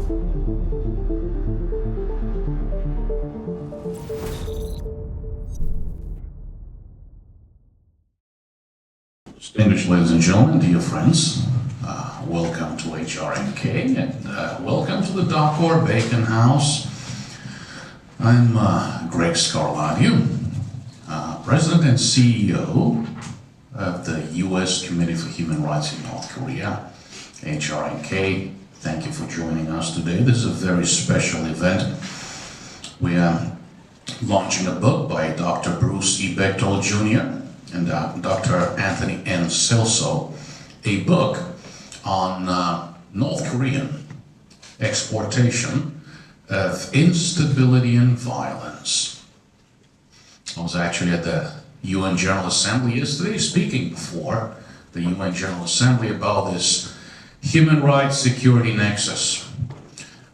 Distinguished ladies and gentlemen, dear friends, welcome to HRNK and welcome to the DACOR Bacon House. I'm Greg Scarlatoiu, President and CEO of the U.S. Committee for Human Rights in North Korea, HRNK. Thank you for joining us today. This is a very special event. We are launching a book by Dr. Bruce E. Bechtol Jr. and Dr. Anthony N. Celso, a book on North Korean exportation of instability and violence. I was actually at the UN General Assembly yesterday speaking before the UN General Assembly about this human rights security nexus,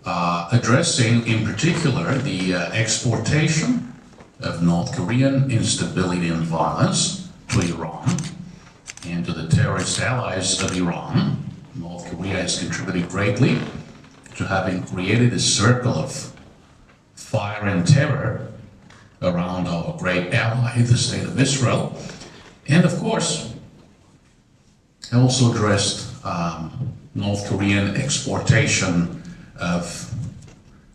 addressing in particular the exportation of North Korean instability and violence to Iran and to the terrorist allies of Iran. North Korea has contributed greatly to having created a circle of fire and terror around our great ally, the State of Israel. And of course, also addressed North Korean exportation of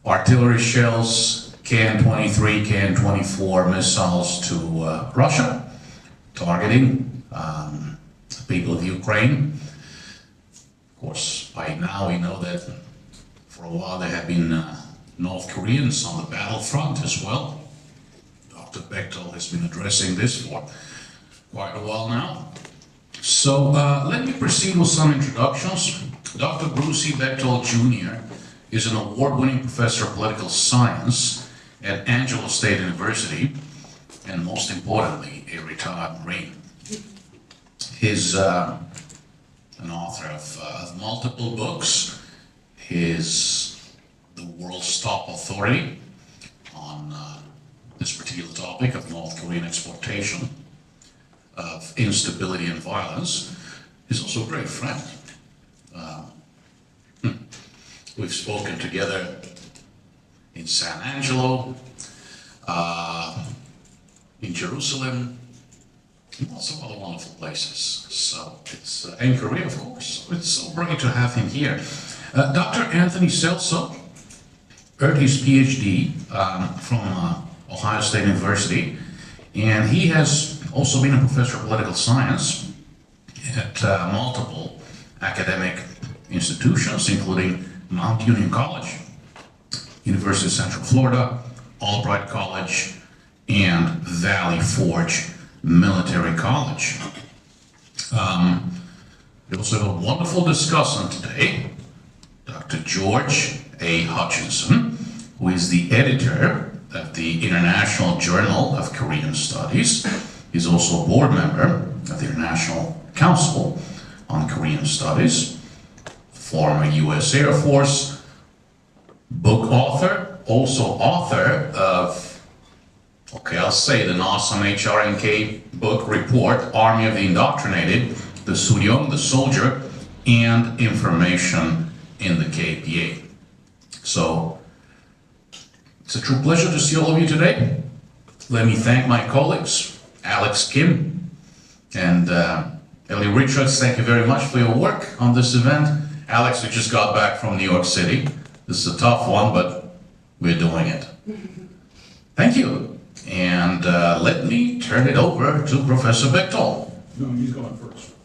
artillery shells, Can-23, Can-24 missiles to Russia, targeting the people of Ukraine. Of course, by now we know that for a while there have been North Koreans on the battlefront as well. Dr. Bechtol has been addressing this for quite a while now. So let me proceed with some introductions. Dr. Bruce E. Bechtol Jr. is an award-winning professor of political science at Angelo State University, and most importantly, a retired Marine. He's an author of multiple books. He's the world's top authority on this particular topic of North Korean exportation of instability and violence. He's also a great friend. We've spoken together in San Angelo, in Jerusalem, and lots of other wonderful places. So it's in Korea, of course. It's so great to have him here. Dr. Anthony Celso earned his PhD from Ohio State University, and he has also been a professor of political science at multiple academic institutions, including Mount Union College, University of Central Florida, Albright College, and Valley Forge Military College. We also have a wonderful discussant today, Dr. George A. Hutchinson, who is the editor of the International Journal of Korean Studies. He's also a board member of the International Council on Korean Studies, former U.S. Air Force, book author, also author of, I'll say the awesome HRNK book report, Army of the Indoctrinated, the Suryong, the Soldier, and Information in the KPA. So, it's a true pleasure to see all of you today. Let me thank my colleagues, Alex Kim and Ellie Richards. Thank you very much for your work on this event. Alex, we just got back from New York City. This is a tough one, but we're doing it. Thank you. And let me turn it over to Professor Bechtol. No, he's going first.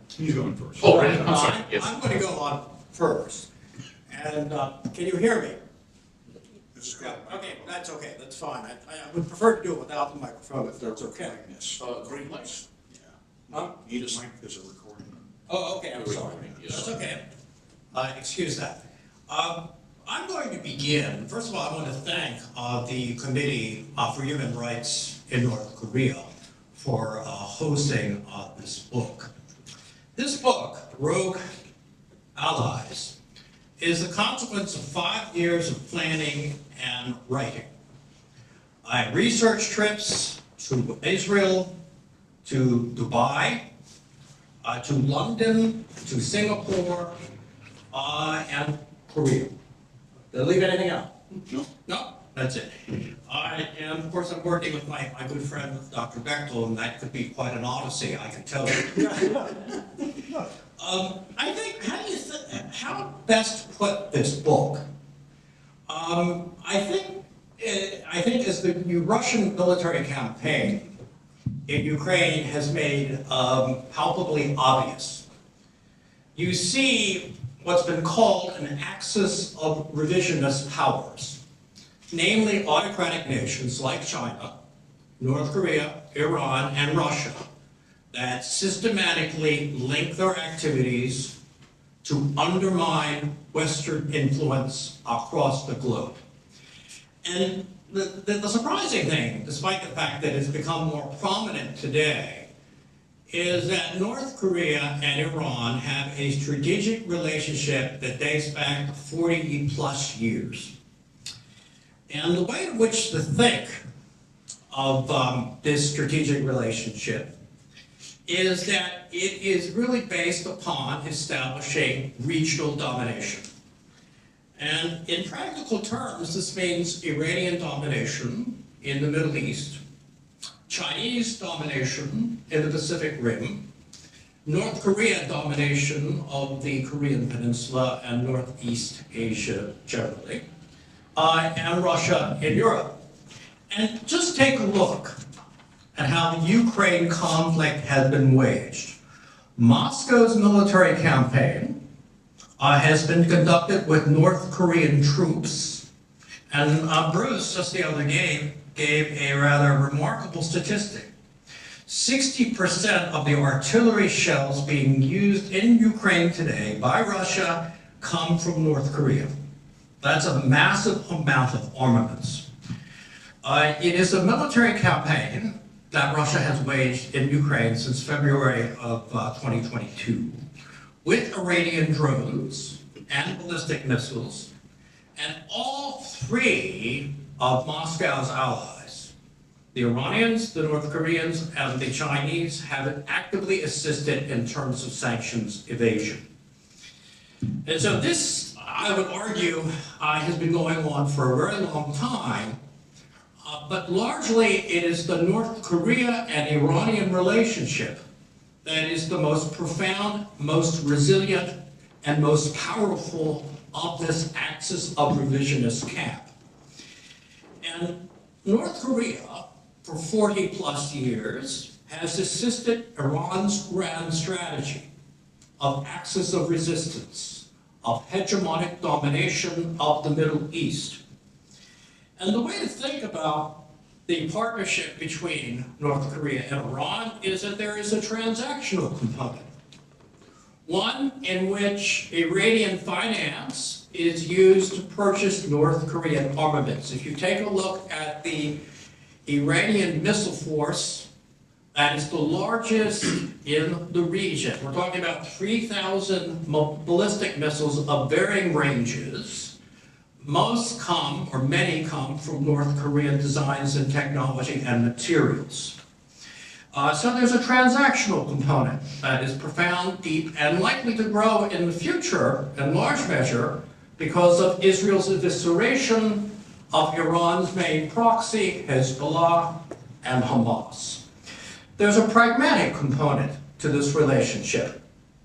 He's going first. Oh, really? I'm sorry. Yes. I'm going to go on first. And can you hear me? Yeah, okay, that's okay, that's fine. I would prefer to do it without the microphone, if that's okay. Green lights. Yeah. Huh? You just mic, there's a recording. Oh, okay, I'm sorry. Yes. That's okay. Excuse that. I'm going to begin. First of all, I want to thank the Committee for Human Rights in North Korea for hosting this book. This book, Rogue Allies, is the consequence of 5 years of planning and writing. I had research trips to Israel, to Dubai, to London, to Singapore, and Korea. Did I leave anything out? No. No, that's it. And of course, I'm working with my good friend, Dr. Bechtol, and that could be quite an odyssey, I can tell you. I think, how best to put this book? I think as the Russian military campaign in Ukraine has made palpably obvious, you see what's been called an axis of revisionist powers, namely autocratic nations like China, North Korea, Iran, and Russia, that systematically link their activities to undermine Western influence across the globe. And the surprising thing, despite the fact that it's become more prominent today, is that North Korea and Iran have a strategic relationship that dates back 40 plus years. And the way in which to think of this strategic relationship is that it is really based upon establishing regional domination. And in practical terms, this means Iranian domination in the Middle East, Chinese domination in the Pacific Rim, North Korea domination of the Korean Peninsula and Northeast Asia generally, and Russia in Europe. And just take a look at how the Ukraine conflict has been waged. Moscow's military campaign has been conducted with North Korean troops, and Bruce just the other day gave a rather remarkable statistic. 60% of the artillery shells being used in Ukraine today by Russia come from North Korea. That's a massive amount of armaments. It is a military campaign that Russia has waged in Ukraine since February of 2022 with Iranian drones and ballistic missiles, and all three of Moscow's allies, the Iranians, the North Koreans, and the Chinese, have actively assisted in terms of sanctions evasion. And so this, I would argue, has been going on for a very long time, but largely it is the North Korea and Iranian relationship that is the most profound, most resilient, and most powerful of this axis of revisionist camp. And North Korea, for 40 plus years, has assisted Iran's grand strategy of axis of resistance, of hegemonic domination of the Middle East. And the way to think about the partnership between North Korea and Iran is that there is a transactional component. One in which Iranian finance is used to purchase North Korean armaments. If you take a look at the Iranian missile force, that is the largest in the region. We're talking about 3,000 ballistic missiles of varying ranges. Most come, or many come, from North Korean designs and technology and materials. So there's a transactional component that is profound, deep, and likely to grow in the future in large measure because of Israel's evisceration of Iran's main proxy, Hezbollah, and Hamas. There's a pragmatic component to this relationship,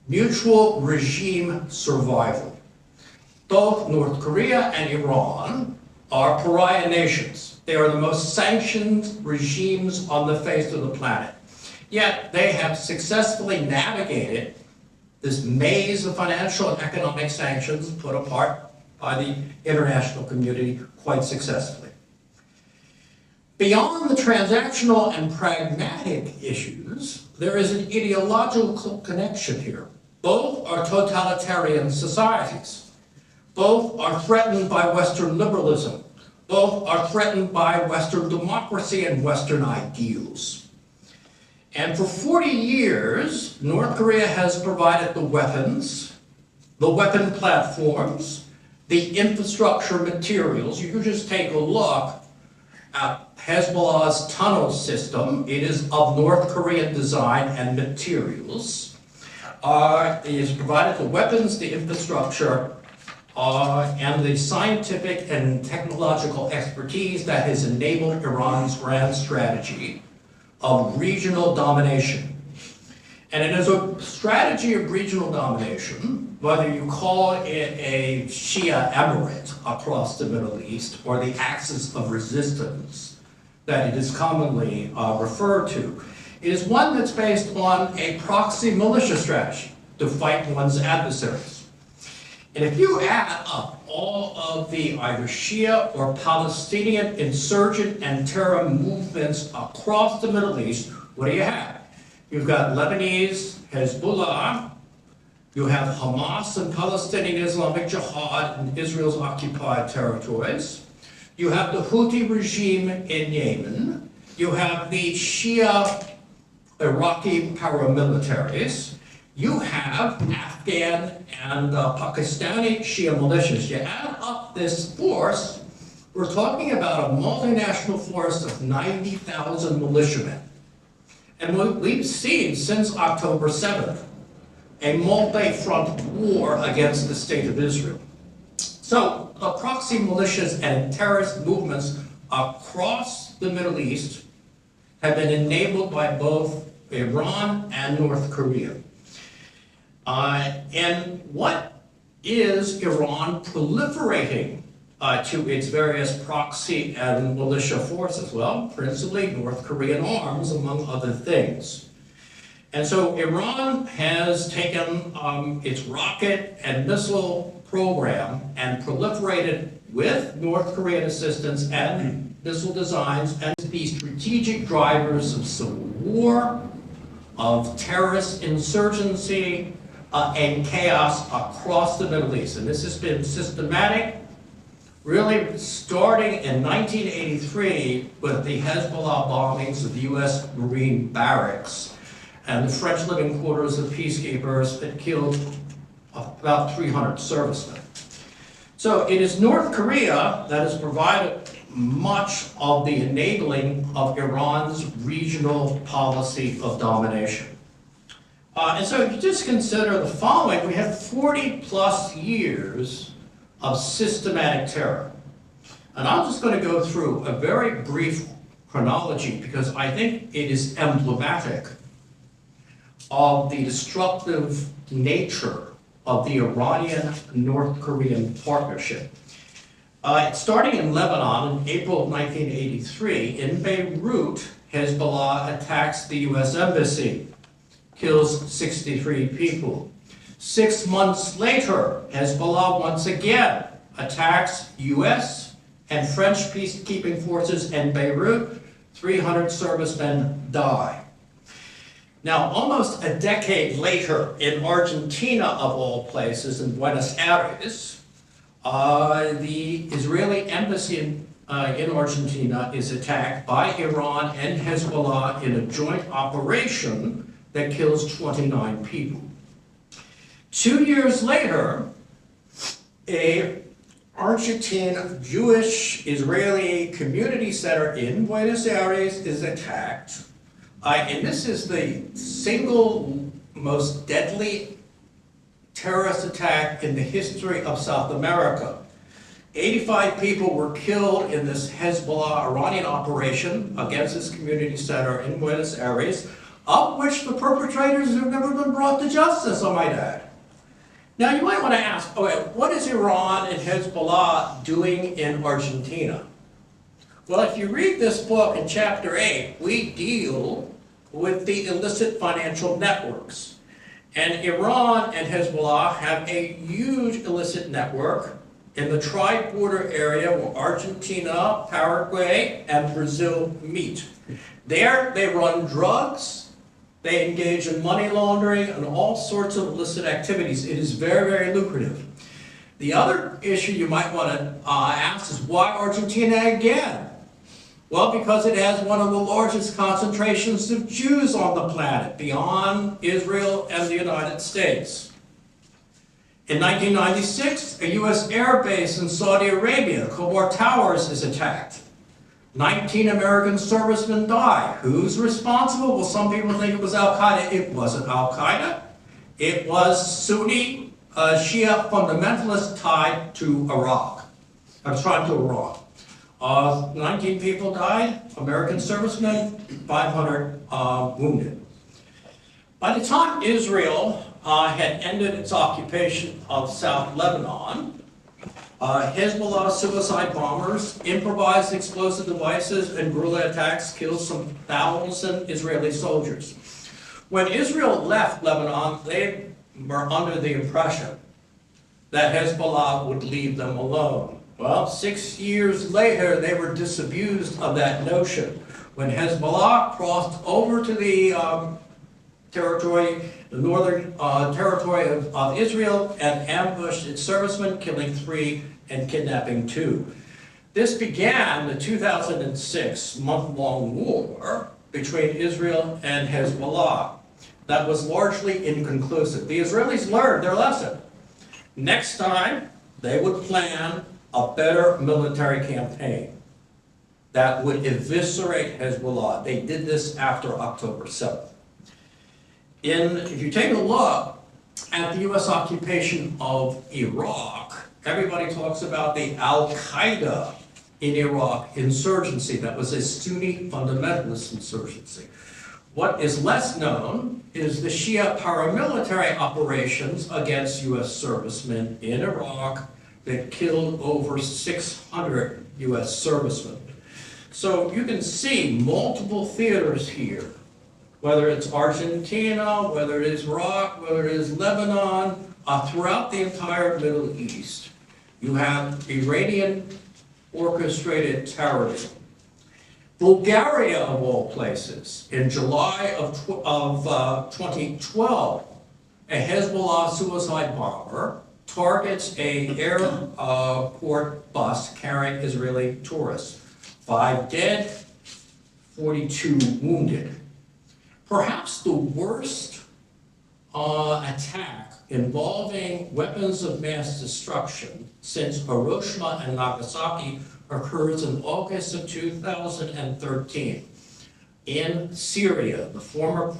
mutual regime survival. Both North Korea and Iran are pariah nations. They are the most sanctioned regimes on the face of the planet. Yet they have successfully navigated this maze of financial and economic sanctions put apart by the international community quite successfully. Beyond the transactional and pragmatic issues, there is an ideological connection here. Both are totalitarian societies. Both are threatened by Western liberalism. Both are threatened by Western democracy and Western ideals. And for 40 years, North Korea has provided the weapons, the weapon platforms, the infrastructure materials. You can just take a look at Hezbollah's tunnel system. It is of North Korean design and materials. It has provided the weapons, the infrastructure, and the scientific and technological expertise that has enabled Iran's grand strategy of regional domination. And it is a strategy of regional domination, whether you call it a Shia emirate across the Middle East or the axis of resistance that it is commonly referred to. It is one that's based on a proxy militia strategy to fight one's adversaries. And if you add up all of the either Shia or Palestinian insurgent and terror movements across the Middle East, what do you have? You've got Lebanese Hezbollah, you have Hamas and Palestinian Islamic Jihad in Israel's occupied territories, you have the Houthi regime in Yemen, you have the Shia Iraqi paramilitaries, you have Afghan and Pakistani Shia militias. You add up this force, we're talking about a multinational force of 90,000 militiamen. And what we've seen since October 7th, a multi-front war against the state of Israel. So the proxy militias and terrorist movements across the Middle East have been enabled by both Iran and North Korea. And what is Iran proliferating to its various proxy and militia forces? Well, principally North Korean arms, among other things. And so Iran has taken its rocket and missile program and proliferated with North Korean assistance and missile designs and the strategic drivers of civil war, of terrorist insurgency, and chaos across the Middle East. And this has been systematic, really starting in 1983 with the Hezbollah bombings of the U.S. Marine barracks and the French living quarters of peacekeepers that killed about 300 servicemen. So it is North Korea that has provided much of the enabling of Iran's regional policy of domination. And so if you just consider the following, we have 40 plus years of systematic terror. And I'm just going to go through a very brief chronology because I think it is emblematic of the destructive nature of the Iranian-North Korean partnership. Starting in Lebanon in April of 1983, in Beirut, Hezbollah attacks the U.S. Embassy, kills 63 people. 6 months later, Hezbollah once again attacks U.S. and French peacekeeping forces in Beirut. 300 servicemen die. Now, almost a decade later, in Argentina, of all places, in Buenos Aires, the Israeli embassy in Argentina is attacked by Iran and Hezbollah in a joint operation that kills 29 people. 2 years later, a Argentine Jewish Israeli community center in Buenos Aires is attacked. And this is the single most deadly terrorist attack in the history of South America. 85 people were killed in this Hezbollah Iranian operation against this community center in Buenos Aires, of which the perpetrators have never been brought to justice, I might add. Now, you might want to ask, okay, what is Iran and Hezbollah doing in Argentina? Well, if you read this book in Chapter 8, we deal with the illicit financial networks. And Iran and Hezbollah have a huge illicit network in the tri-border area where Argentina, Paraguay, and Brazil meet. There, they run drugs, they engage in money laundering, and all sorts of illicit activities. It is very, very lucrative. The other issue you might want to ask is why Argentina again? Well, because it has one of the largest concentrations of Jews on the planet, beyond Israel and the United States. In 1996, a U.S. air base in Saudi Arabia, Khomar Towers, is attacked. 19 American servicemen die. Who's responsible? Well, some people think it was Al-Qaeda. It wasn't Al-Qaeda. It was Sunni Shia fundamentalists tied to Iraq. I'm trying to Iran. 19 people died, American servicemen, 500 wounded. By the time Israel had ended its occupation of South Lebanon, Hezbollah suicide bombers, improvised explosive devices, and guerrilla attacks killed some 1,000 Israeli soldiers. When Israel left Lebanon, they were under the impression that Hezbollah would leave them alone. Well, 6 years later, they were disabused of that notion when Hezbollah crossed over to the northern territory of Israel and ambushed its servicemen, killing 3 and kidnapping 2. This began the 2006 month-long war between Israel and Hezbollah. That was largely inconclusive. The Israelis learned their lesson. Next time, they would plan a better military campaign that would eviscerate Hezbollah. They did this after October 7th. If you take a look at the U.S. occupation of Iraq, everybody talks about the Al-Qaeda in Iraq insurgency. That was a Sunni fundamentalist insurgency. What is less known is the Shia paramilitary operations against U.S. servicemen in Iraq that killed over 600 U.S. servicemen. So you can see multiple theaters here, whether it's Argentina, whether it is Iraq, whether it is Lebanon, throughout the entire Middle East. You have Iranian orchestrated terrorism. Bulgaria, of all places, in July of 2012, a Hezbollah suicide bomber targets an airport bus carrying Israeli tourists. 5 dead, 42 wounded. Perhaps the worst attack involving weapons of mass destruction since Hiroshima and Nagasaki occurs in August of 2013 in Syria. The former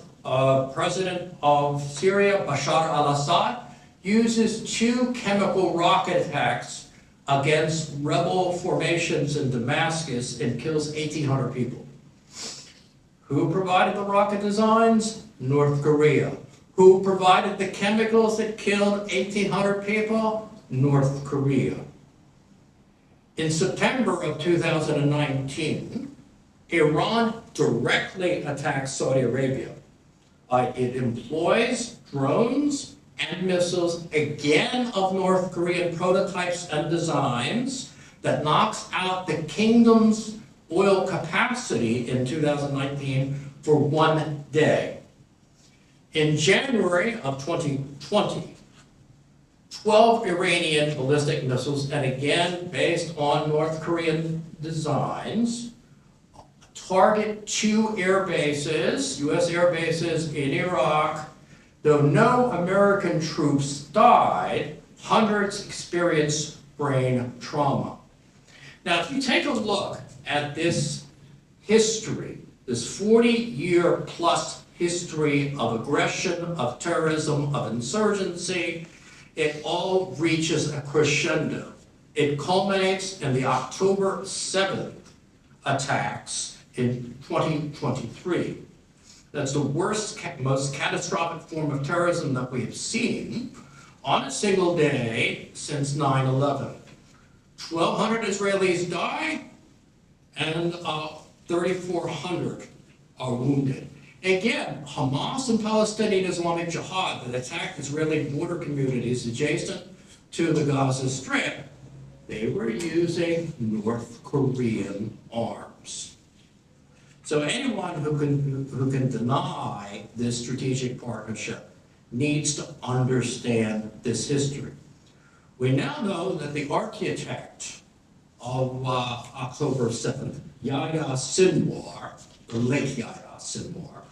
president of Syria, Bashar al-Assad, uses 2 chemical rocket attacks against rebel formations in Damascus and kills 1,800 people. Who provided the rocket designs? North Korea. Who provided the chemicals that killed 1,800 people? North Korea. In September of 2019, Iran directly attacks Saudi Arabia. It employs drones and missiles, again of North Korean prototypes and designs, that knocks out the kingdom's oil capacity in 2019 for 1 day. In January of 2020, 12 Iranian ballistic missiles, and again based on North Korean designs, target 2 air bases, U.S. air bases in Iraq. Though no American troops died, hundreds experienced brain trauma. Now, if you take a look at this history, this 40-year plus history of aggression, of terrorism, of insurgency, it all reaches a crescendo. It culminates in the October 7th attacks in 2023. That's the worst, most catastrophic form of terrorism that we have seen on a single day since 9/11. 1,200 Israelis die and 3,400 are wounded. Again, Hamas and Palestinian Islamic Jihad that attacked Israeli border communities adjacent to the Gaza Strip, they were using North Korean arms. So anyone who can deny this strategic partnership needs to understand this history. We now know that the architect of October 7th, Yahya Sinwar, the late Yahya Sinwar,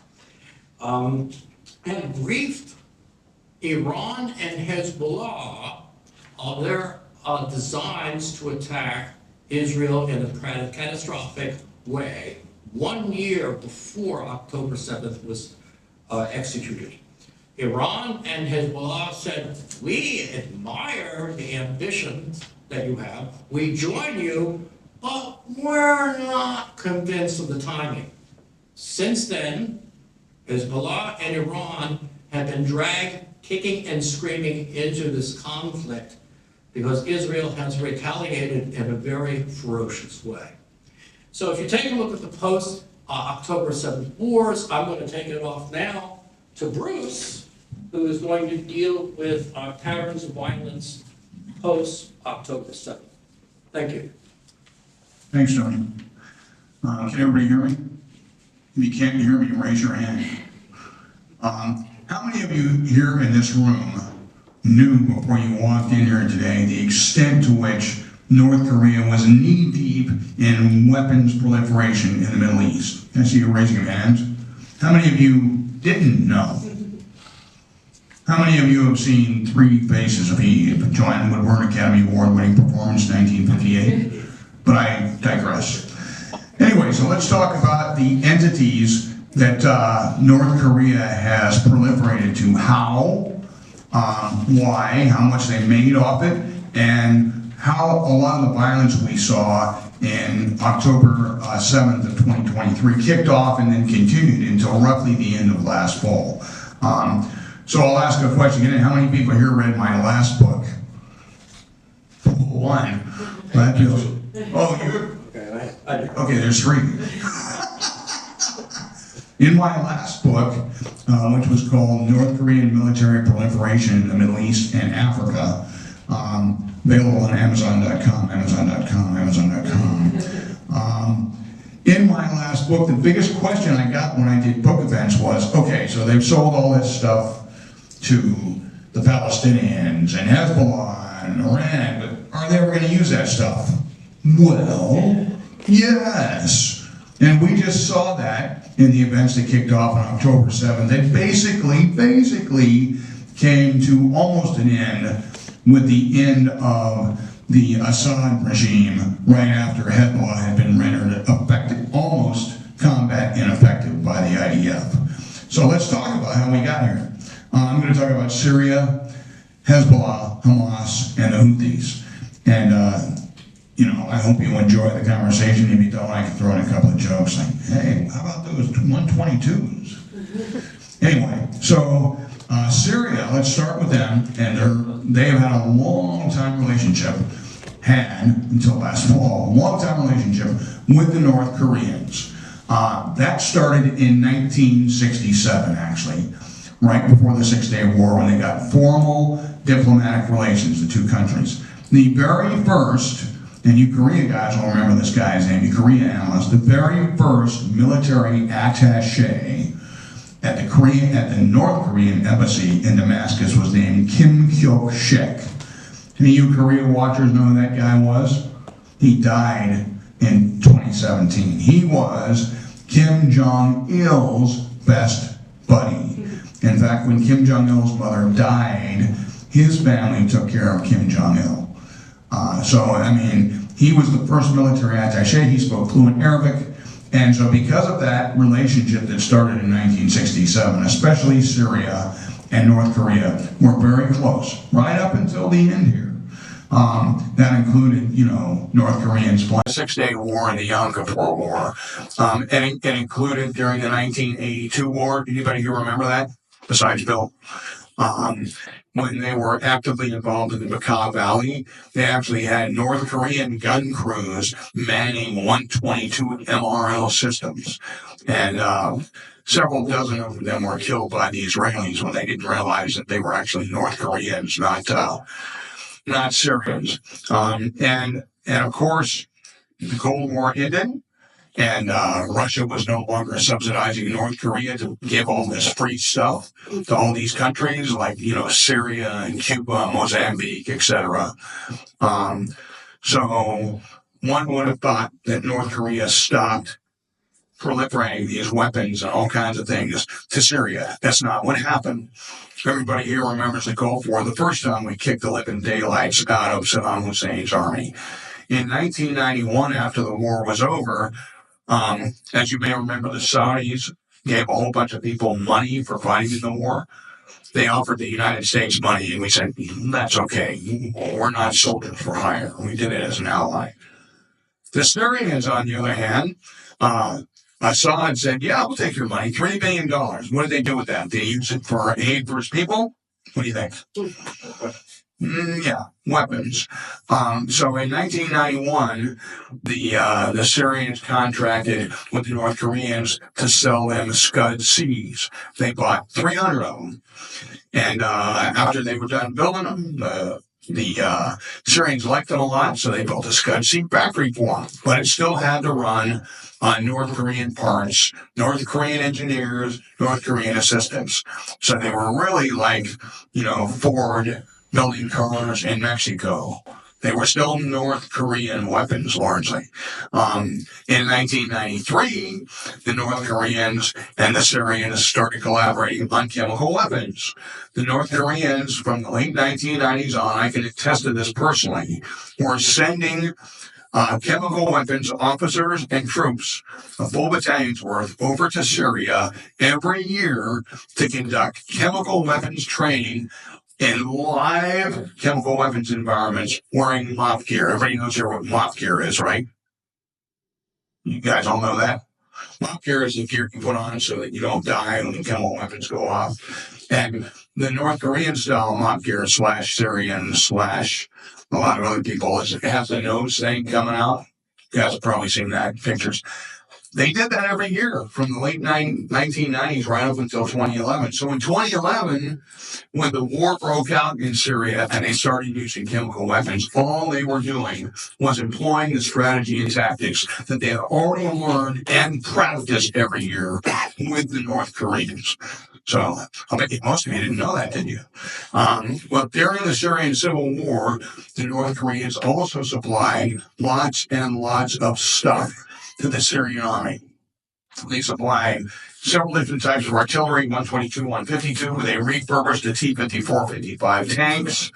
had briefed Iran and Hezbollah of their designs to attack Israel in a catastrophic way 1 year before October 7th was executed. Iran and Hezbollah said, we admire the ambition that you have, we join you, but we're not convinced of the timing. Since then, Hezbollah and Iran have been dragged kicking and screaming into this conflict because Israel has retaliated in a very ferocious way. So if you take a look at the post-October 7th wars, I'm going to take it off now to Bruce, who is going to deal with patterns of violence post-October 7th. Thank you. Thanks, Tony. Can everybody hear me? If you can't hear me, raise your hand. How many of you here in this room knew before you walked in here today the extent to which North Korea was knee-deep in weapons proliferation in the Middle East? I see you raising your hands. How many of you didn't know? How many of you have seen Three Faces of Eve, Joanne Woodward Academy Award-winning performance, 1958? But I digress. Anyway, so let's talk about the entities that North Korea has proliferated to. How, why, how much they made off it, and how a lot of the violence we saw in October 7th of 2023 kicked off and then continued until roughly the end of last fall. So I'll ask a question again. How many people here read my last book? One. That feels, oh, you? Okay, there's three. In my last book, which was called North Korean Military Proliferation in the Middle East and Africa, available on Amazon.com, Amazon.com. In my last book, the biggest question I got when I did book events was, okay, so they've sold all this stuff to the Palestinians and Hezbollah and Iran, but are they ever going to use that stuff? Well, yes. And we just saw that in the events that kicked off on October 7th. They basically came to almost an end with the end of the Assad regime right after Hezbollah had been rendered effective, almost combat ineffective by the IDF. So let's talk about how we got here. I'm going to talk about Syria, Hezbollah, Hamas, and the Houthis. And I hope you enjoy the conversation. If you don't, I can throw in a couple of jokes like, hey, how about those 122s? Anyway, so Syria, let's start with them. And they have had a long-time relationship, until last fall, a long-time relationship with the North Koreans. That started in 1967, actually, right before the Six-Day War, when they got formal diplomatic relations, the two countries. The very first, and you Korea guys will remember this guy's name, you Korea analysts, the very first military attaché at the North Korean embassy in Damascus was named Kim Hyok-shek. Any of you Korea watchers know who that guy was? He died in 2017. He was Kim Jong-il's best buddy. In fact, when Kim Jong-il's mother died, his family took care of Kim Jong-il. He was the first military attaché. He spoke fluent Arabic. And so because of that relationship that started in 1967, especially Syria and North Korea were very close, right up until the end here. That included, North Koreans playing the Six-Day War and the Yom Kippur War. And it included during the 1982 war. Anybody here remember that? Besides Bill? When they were actively involved in the Bechtol Valley, they actually had North Korean gun crews manning 122 MRL systems. And several dozen of them were killed by the Israelis when they didn't realize that they were actually North Koreans, not Syrians. And of course, the Cold War ended. And Russia was no longer subsidizing North Korea to give all this free stuff to all these countries like, Syria and Cuba, Mozambique, etc. So one would have thought that North Korea stopped proliferating these weapons and all kinds of things to Syria. That's not what happened. Everybody here remembers the Gulf War, the first time we kicked the living daylights out of Saddam Hussein's army. In 1991, after the war was over, as you may remember, the Saudis gave a whole bunch of people money for fighting in the war. they offered the United States money, and we said, that's okay. We're not soldiers for hire. We did it as an ally. The Syrians, on the other hand, Assad said, yeah, we'll take your money, $3 billion. What did they do with that? They use it for aid for his people? What do you think? Yeah, weapons. So in 1991, the Syrians contracted with the North Koreans to sell them Scud Cs. They bought 300 of them. And after they were done building them, the Syrians liked them a lot, so they built a Scud C factory for them. But it still had to run on North Korean parts, North Korean engineers, North Korean assistants. So they were really like, Ford building cars in Mexico. They were still North Korean weapons, largely. In 1993, the North Koreans and the Syrians started collaborating on chemical weapons. The North Koreans, from the late 1990s on, I can attest to this personally, were sending chemical weapons officers and troops, a full battalion's worth, over to Syria every year to conduct chemical weapons training in live chemical weapons environments wearing MOP gear. Everybody knows here what MOP gear is, right? You guys all know that? MOP gear is the gear you put on so that you don't die when the chemical weapons go off. And the North Korean style MOP gear / Syrian / a lot of other people, it has a nose thing coming out. You guys have probably seen that in pictures. They did that every year from the late 1990s right up until 2011. So in 2011, when the war broke out in Syria and they started using chemical weapons, all they were doing was employing the strategy and tactics that they had already learned and practiced every year with the North Koreans. So I bet most of you didn't know that, did you? Well, during the Syrian civil war, the North Koreans also supplied lots and lots of stuff to the Syrian army. They supplied several different types of artillery, 122, 152. They refurbished the T-54, 55 tanks.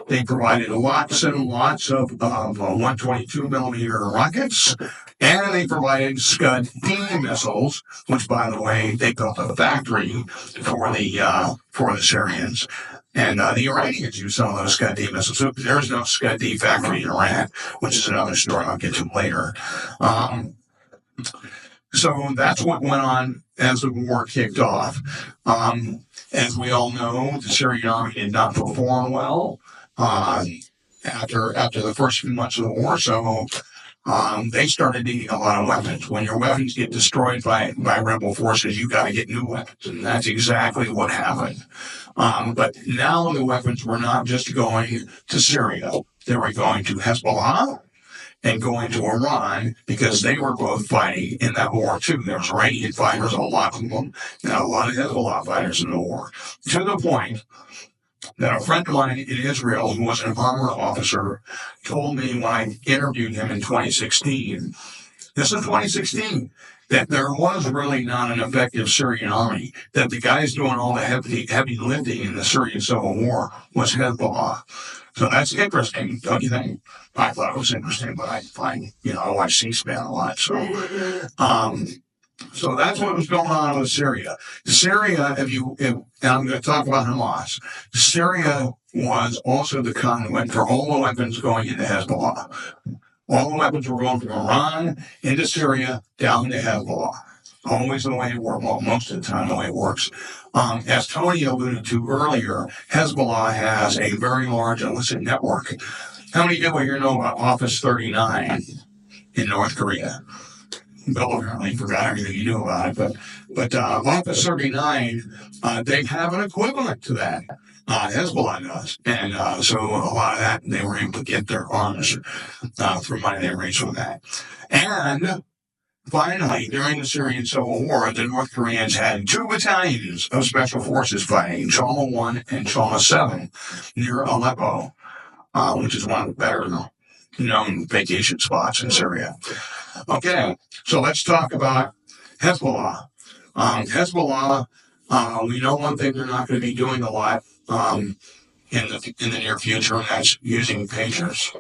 They provided lots and lots of 122 millimeter rockets, and they provided Scud D missiles, which, by the way, they built a factory for the Syrians. And the Iranians use some of those Scud D missiles. So there's no Scud D factory in Iran, which is another story I'll get to later. So that's what went on as the war kicked off. As we all know, the Syrian army did not perform well after the first few months of the war. So they started needing a lot of weapons. When your weapons get destroyed by rebel forces, you got to get new weapons, and that's exactly what happened. But now the weapons were not just going to Syria; they were going to Hezbollah and going to Iran, because they were both fighting in that war too. There was Iranian fighters, a lot of them, and a lot of Hezbollah fighters in the war, to the point that a friend of mine in Israel, who was an armor officer, told me when I interviewed him in 2016, this is 2016, that there was really not an effective Syrian army, that the guys doing all the heavy lifting in the Syrian civil war was Hezbollah. So that's interesting, don't you think? I thought it was interesting, but I find, I watch C-SPAN a lot. So that's what was going on with Syria. Syria, and I'm going to talk about Hamas. Syria was also the conduit for all the weapons going into Hezbollah. All the weapons were going from Iran into Syria down to Hezbollah. Always the way it works. Well, most of the time the way it works. As Tony alluded to earlier, Hezbollah has a very large illicit network. How many people here know about Office 39 in North Korea? Bill apparently forgot everything you knew about it, but Office 39, they have an equivalent to that. Hezbollah does. And so a lot of that, they were able to get their arms through money they raised from that. And finally, during the Syrian civil war, the North Koreans had 2 battalions of special forces fighting, Chalma 1 and Chalma 7, near Aleppo, which is one of the better known vacation spots in Syria. Okay, so let's talk about Hezbollah. Hezbollah, we know one thing they're not going to be doing a lot in the near future, and that's using pagers.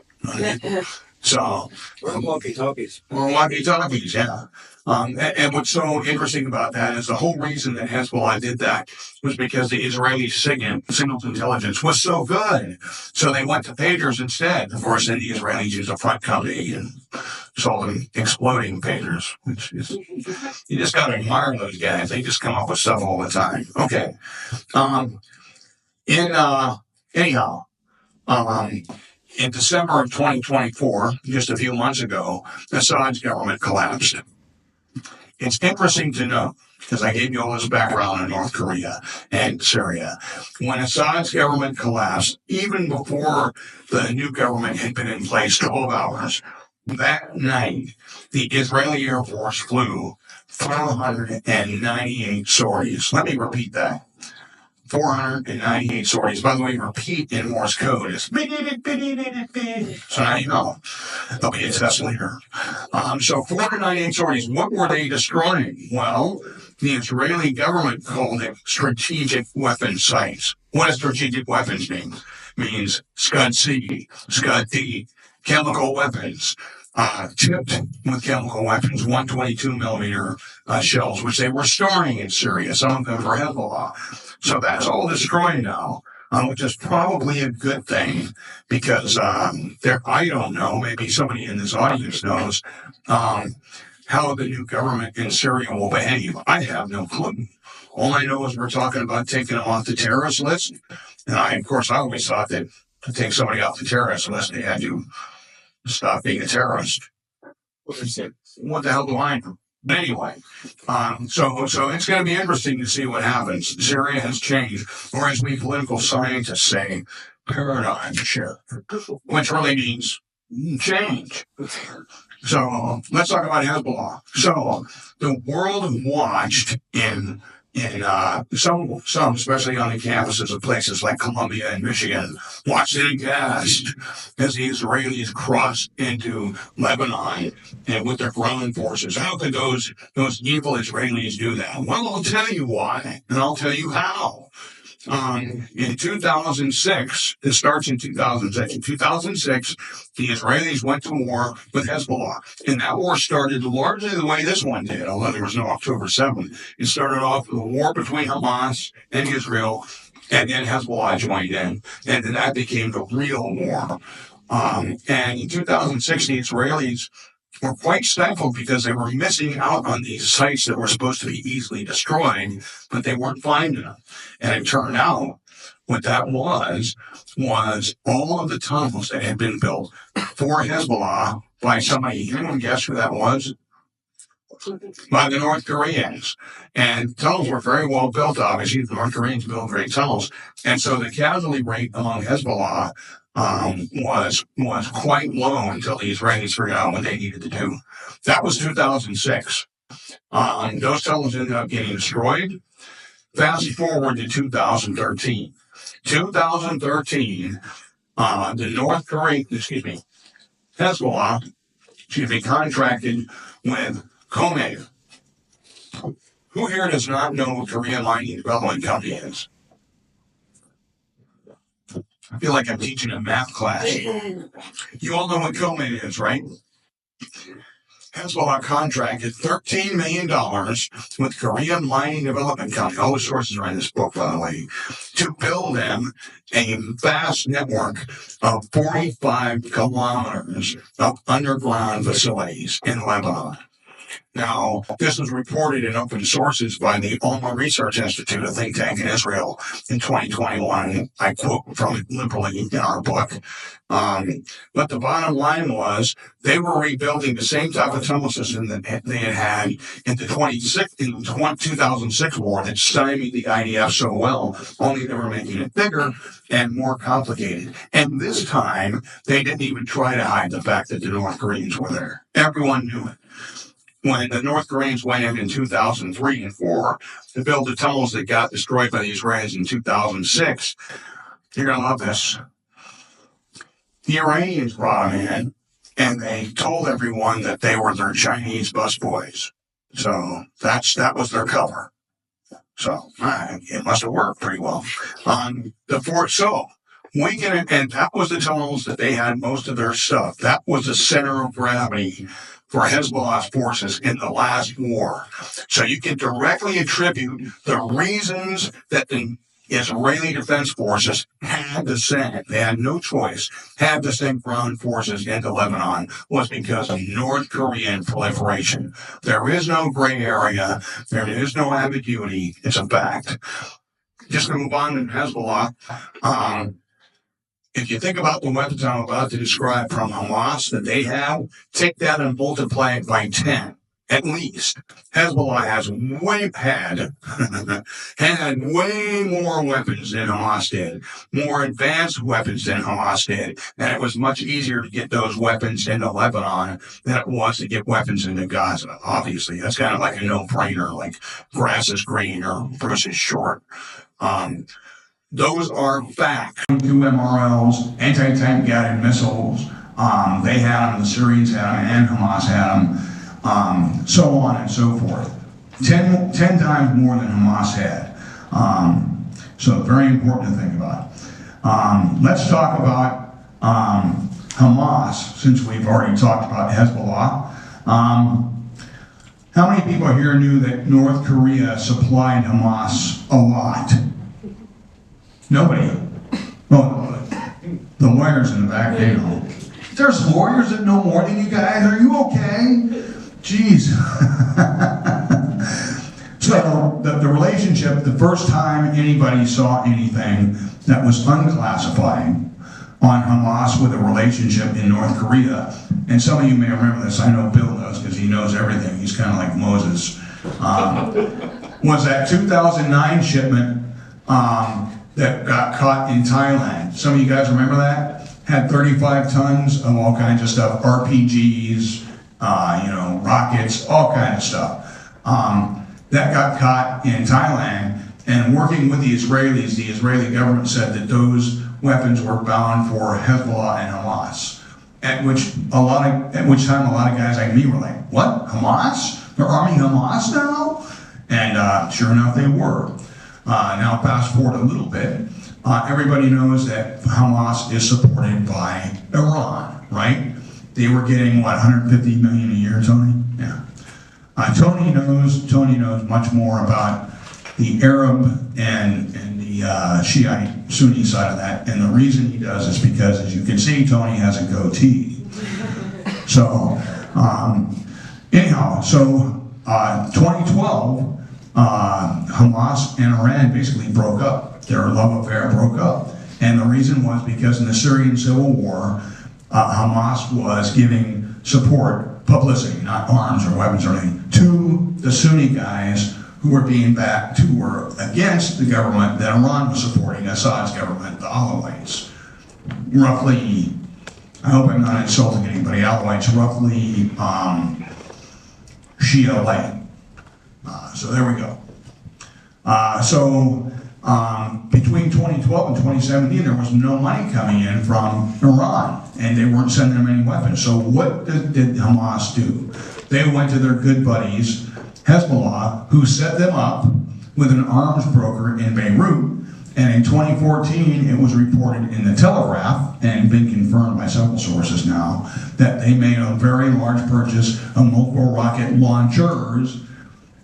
So, walkie-talkies. well, walkie-talkies, yeah. And what's so interesting about that is the whole reason that Hezbollah did that was because the Israeli signals intelligence was so good. So they went to pagers instead. Of course, then the Israelis used a front company and sold them exploding pagers, which is, you just got to admire those guys. They just come up with stuff all the time. Okay. Anyhow, in December of 2024, just a few months ago, Assad's government collapsed. It's interesting to note, because I gave you all this background on North Korea and Syria, when Assad's government collapsed, even before the new government had been in place 12 hours, that night, the Israeli Air Force flew 498 sorties. Let me repeat that. 498 sorties. By the way, repeat in Morse code is so now you know. There'll be a test later. So 498 sorties. What were they destroying? Well, the Israeli government called it strategic weapon sites. What does strategic weapons mean? It means Scud-C, Scud-D, chemical weapons. Tipped with chemical weapons, 122 millimeter shells, which they were storing in Syria, some of them for Hezbollah. So that's all destroyed now, which is probably a good thing because I don't know, maybe somebody in this audience knows how the new government in Syria will behave. I have no clue. All I know is we're talking about taking them off the terrorist list. And I always thought that to take somebody off the terrorist list, they had to stop being a terrorist. What the hell do I know? But anyway, so it's going to be interesting to see what happens. Syria has changed, or as we political scientists say, paradigm shift, which really means change. So let's talk about Hezbollah. So the world watched in some, especially on the campuses of places like Columbia and Michigan, watched it aghast as the Israelis crossed into Lebanon and with their ground forces. How could those evil Israelis do that? Well, I'll tell you why, and I'll tell you how. In 2006, it starts in 2006. In 2006, the Israelis went to war with Hezbollah. And that war started largely the way this one did, although there was no October 7th. It started off with a war between Hamas and Israel, and then Hezbollah joined in. And then that became the real war. And in 2006, the Israelis were quite stifled because they were missing out on these sites that were supposed to be easily destroyed, but they weren't finding them. And it turned out what that was all of the tunnels that had been built for Hezbollah by somebody. Anyone guess who that was? By the North Koreans. And tunnels were very well built, obviously. The North Koreans built great tunnels. And so the casualty rate among Hezbollah was quite low until the Israelis figured out what they needed to do. That was 2006. Those tunnels ended up getting destroyed. Fast forward to 2013. 2013, Hezbollah, contracted with Komev. Who here does not know what Korean Mining Development Company is? I feel like I'm teaching a math class. You all know what Komev is, right? Hezbollah contracted $13 million with Korean Mining Development Company, all the sources are in this book, by the way, to build them a vast network of 45 kilometers of underground facilities in Lebanon. Now, this was reported in open sources by the Alma Research Institute, a think tank in Israel, in 2021. I quote from it liberally in our book. But the bottom line was they were rebuilding the same type of tunnel system that they had in the 2006 war that stymied the IDF so well, only they were making it bigger and more complicated. And this time, they didn't even try to hide the fact that the North Koreans were there. Everyone knew it. When the North Koreans went in 2003 and 4 to build the tunnels that got destroyed by the Israelis in 2006, you're going to love this. The Iranians brought them in, and they told everyone that they were their Chinese busboys. So that was their cover. So it must have worked pretty well. And that was the tunnels that they had most of their stuff. That was the center of gravity for Hezbollah's forces in the last war. So you can directly attribute the reasons that the Israeli Defense Forces had to send, they had no choice, had to send ground forces into Lebanon was because of North Korean proliferation. There is no gray area. There is no ambiguity. It's a fact. Just to move on to Hezbollah, if you think about the weapons I'm about to describe from Hamas that they have, take that and multiply it by 10, at least. Hezbollah has had way more weapons than Hamas did, more advanced weapons than Hamas did, and it was much easier to get those weapons into Lebanon than it was to get weapons into Gaza. Obviously, that's kind of like a no-brainer, like grass is green or Bruce is short. Those are facts. 2 MRLs, anti-tank guided missiles, they had them, the Syrians had them, and Hamas had them, so on and so forth. 10 times more than Hamas had. So very important to think about. Let's talk about Hamas, since we've already talked about Hezbollah. How many people here knew that North Korea supplied Hamas a lot? Nobody. Well, the lawyers in the back, they know. There's lawyers that know more than you guys. Are you okay? Jeez. So the relationship, the first time anybody saw anything that was unclassified on Hamas with a relationship in North Korea, and some of you may remember this, I know Bill knows because he knows everything, he's kind of like Moses, was that 2009 shipment that got caught in Thailand. Some of you guys remember that? Had 35 tons of all kinds of stuff, RPGs, rockets, all kinds of stuff. That got caught in Thailand, and working with the Israelis, the Israeli government said that those weapons were bound for Hezbollah and Hamas. At which time a lot of guys like me were like, what, Hamas? They're arming Hamas now? And sure enough, they were. Now fast forward a little bit, everybody knows that Hamas is supported by Iran, right? They were getting, what, 150 million a year, Tony? Yeah. Tony knows much more about the Arab and the Shiite Sunni side of that, and the reason he does is because, as you can see, Tony has a goatee. So, anyhow, 2012, Hamas and Iran basically broke up. Their love affair broke up. And the reason was because in the Syrian civil war, Hamas was giving support, publicity, not arms or weapons or anything, to the Sunni guys who were being backed, who were against the government that Iran was supporting, Assad's government, the Alawites. Roughly, I hope I'm not insulting anybody, Alawites, roughly Shia-like. So there we go. Between 2012 and 2017, there was no money coming in from Iran, and they weren't sending them any weapons. So what did Hamas do? They went to their good buddies, Hezbollah, who set them up with an arms broker in Beirut, and in 2014, it was reported in the Telegraph, and been confirmed by several sources now, that they made a very large purchase of multiple rocket launchers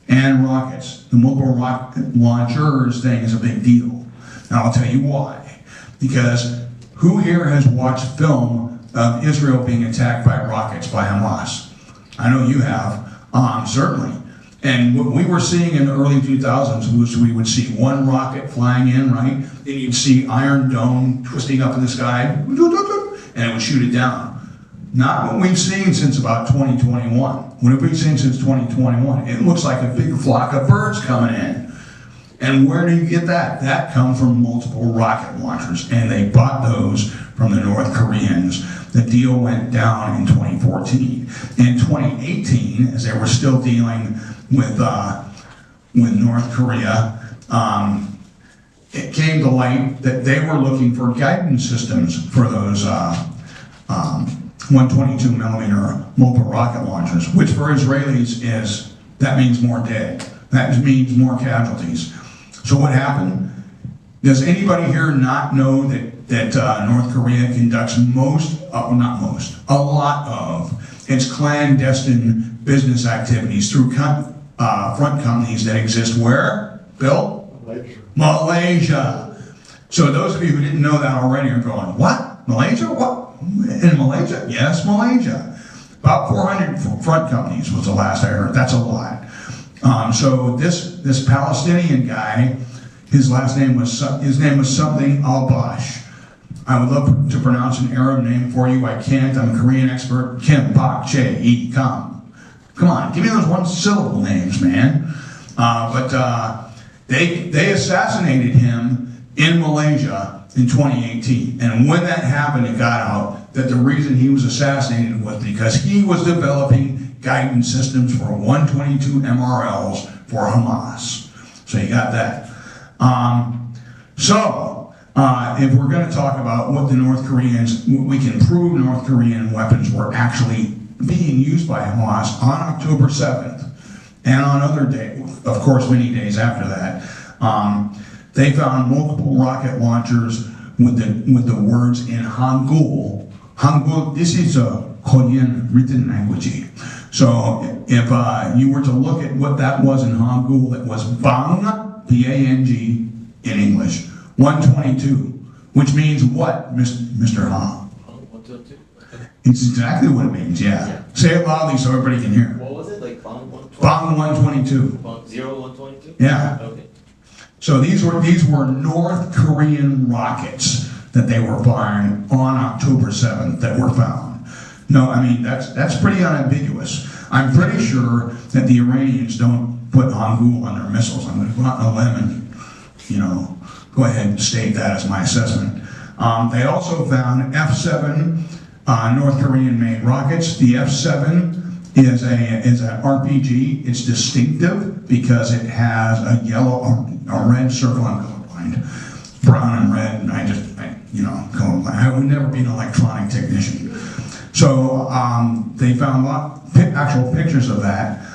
and rockets. The multiple rocket launchers thing is a big deal. Now I'll tell you why. Because who here has watched film of Israel being attacked by rockets by Hamas? I know you have, certainly. And what we were seeing in the early 2000s was we would see one rocket flying in, right? Then you'd see Iron Dome twisting up in the sky, and it would shoot it down. Not what we've seen since about 2021. What have we seen since 2021? It looks like a big flock of birds coming in. And where do you get that? That comes from multiple rocket launchers, and they bought those from the North Koreans. The deal went down in 2014. In 2018, as they were still dealing with North Korea, it came to light that they were looking for guidance systems for those 122 millimeter multiple rocket launchers, which for Israelis that means more dead. That means more casualties. So what happened? Does anybody here not know that that North Korea conducts a lot of its clandestine business activities through front companies that exist where? Bill? Malaysia. So those of you who didn't know that already are going, what? Malaysia? What? In Malaysia? Yes, Malaysia. About 400 front companies was the last I heard. That's a lot. So this Palestinian guy, his name was something Al-Bash. I would love to pronounce an Arab name for you. I can't. I'm a Korean expert. Kim, Pak, Che, E, Kam. Come on, give me those one-syllable names, man. They assassinated him in Malaysia in 2018. And when that happened, it got out that the reason he was assassinated was because he was developing guidance systems for 122 MRLs for Hamas. So you got that. If we're going to talk about what the North Koreans, we can prove North Korean weapons were actually being used by Hamas on October 7th and on other days, of course, many days after that. They found multiple rocket launchers with the words in Hangul. Hangul, this is a Korean written language. So if you were to look at what that was in Hangul, it was Bang, B-A-N-G, in English, 122, which means what, Mr. Ha? 122. It's exactly what it means, yeah. Say it loudly so everybody can hear. What was it, like Bang 122? Bang 122. 122? Yeah. Okay. So these were North Korean rockets that they were firing on October 7th that were found. No, I mean, that's pretty unambiguous. I'm pretty sure that the Iranians don't put Hangul on their missiles. I'm going to go out on a limb and, go ahead and state that as my assessment. They also found F-7 North Korean-made rockets. The F-7 is an RPG. It's distinctive because it has a red circle. I'm colorblind, brown and red, and colorblind. I would never be an electronic technician. So they found actual pictures of that.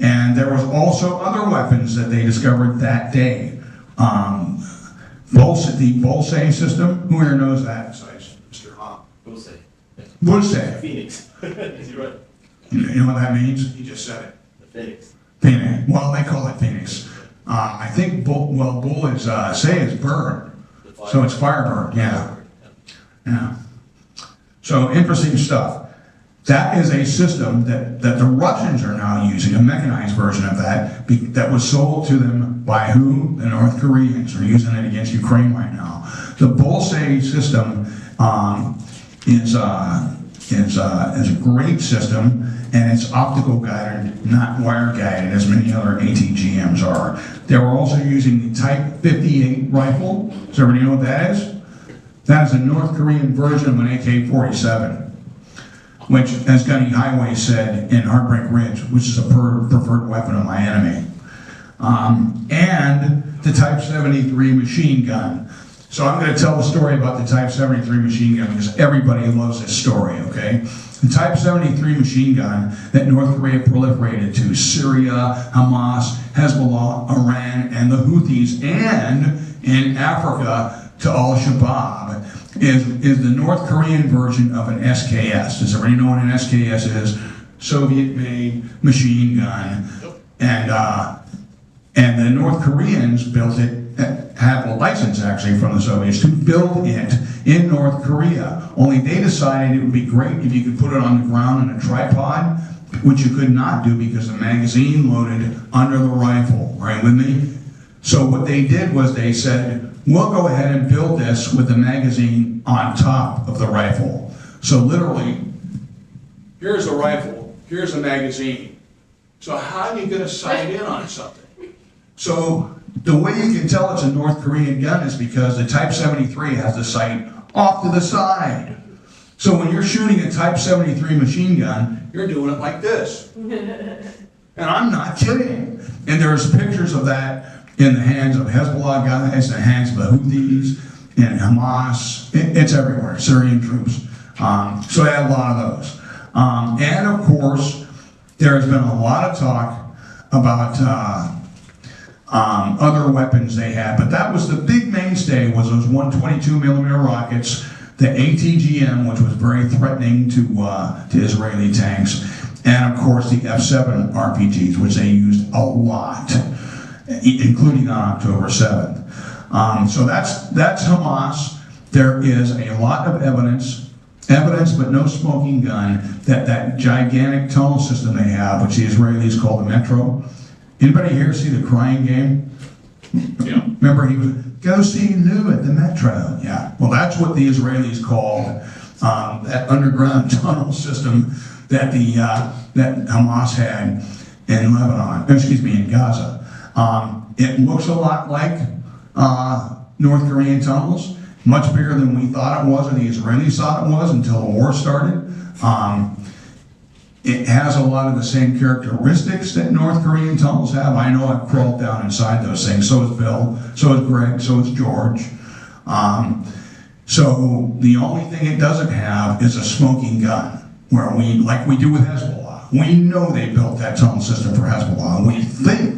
And there was also other weapons that they discovered that day. The Bulse system. Who here knows that besides Mr. Ha? Bulse. Bulse. Phoenix. Is he right? You know what that means? He just said it. The Phoenix. Phoenix. Well, they call it Phoenix. I think bull is is bird. So it's firebird. Yeah. Yeah. So interesting stuff. That is a system that the Russians are now using, a mechanized version of that was sold to them by who? The North Koreans are using it against Ukraine right now. The Bulse system is a great system, and it's optical guided, not wire guided, as many other ATGMs are. They were also using the Type 58 rifle. Does everybody know what that is? That is a North Korean version of an AK-47. Which, as Gunny Highway said in Heartbreak Ridge, which is a preferred weapon of my enemy. And the Type 73 machine gun. So I'm going to tell the story about the Type 73 machine gun because everybody loves this story, okay? The Type 73 machine gun that North Korea proliferated to Syria, Hamas, Hezbollah, Iran, and the Houthis, and in Africa to Al-Shabaab, is the North Korean version of an SKS. Does everybody know what an SKS is? Soviet-made machine gun. And the North Koreans built it, have a license actually from the Soviets to build it in North Korea. Only they decided it would be great if you could put it on the ground in a tripod, which you could not do because the magazine loaded under the rifle. Right with me? So what they did was they said, we'll go ahead and build this with the magazine on top of the rifle. So literally, here's a rifle, here's a magazine. So how are you going to sight in on something? So the way you can tell it's a North Korean gun is because the Type 73 has the sight off to the side. So when you're shooting a Type 73 machine gun, you're doing it like this. And I'm not kidding. And there's pictures of that in the hands of Hezbollah guys, the hands of the Houthis, and Hamas. It's everywhere, Syrian troops. So they had a lot of those. And of course, there has been a lot of talk about other weapons they had, but that was the big mainstay, was those 122 millimeter rockets, the ATGM, which was very threatening to Israeli tanks, and of course the F-7 RPGs, which they used a lot, including on October 7th. So that's Hamas. There is a lot of evidence but no smoking gun, that gigantic tunnel system they have, which the Israelis call the Metro. Anybody here see the Crying Game? Yeah. Remember, he was, go see Lou at the Metro. Yeah, well, that's what the Israelis called that underground tunnel system that that Hamas had in Lebanon, in Gaza. It looks a lot like North Korean tunnels, much bigger than we thought it was, or the Israelis thought it was until the war started. It has a lot of the same characteristics that North Korean tunnels have. I know I've crawled down inside those things. So has Bill, so has Greg, so has George. So the only thing it doesn't have is a smoking gun, where like we do with Hezbollah. We know they built that tunnel system for Hezbollah, and we think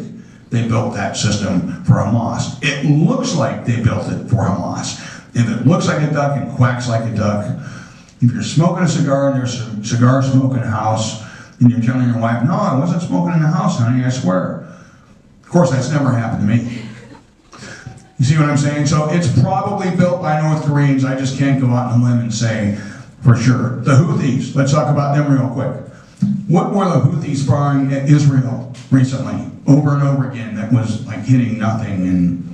they built that system for Hamas. It looks like they built it for Hamas. If it looks like a duck and quacks like a duck, if you're smoking a cigar in your cigar smoking house, and you're telling your wife, no, I wasn't smoking in the house, honey, I swear. Of course, that's never happened to me. You see what I'm saying? So it's probably built by North Koreans. I just can't go out on a limb and say for sure. The Houthis, let's talk about them real quick. What were the Houthis firing at Israel recently, over and over again, that was like hitting nothing, and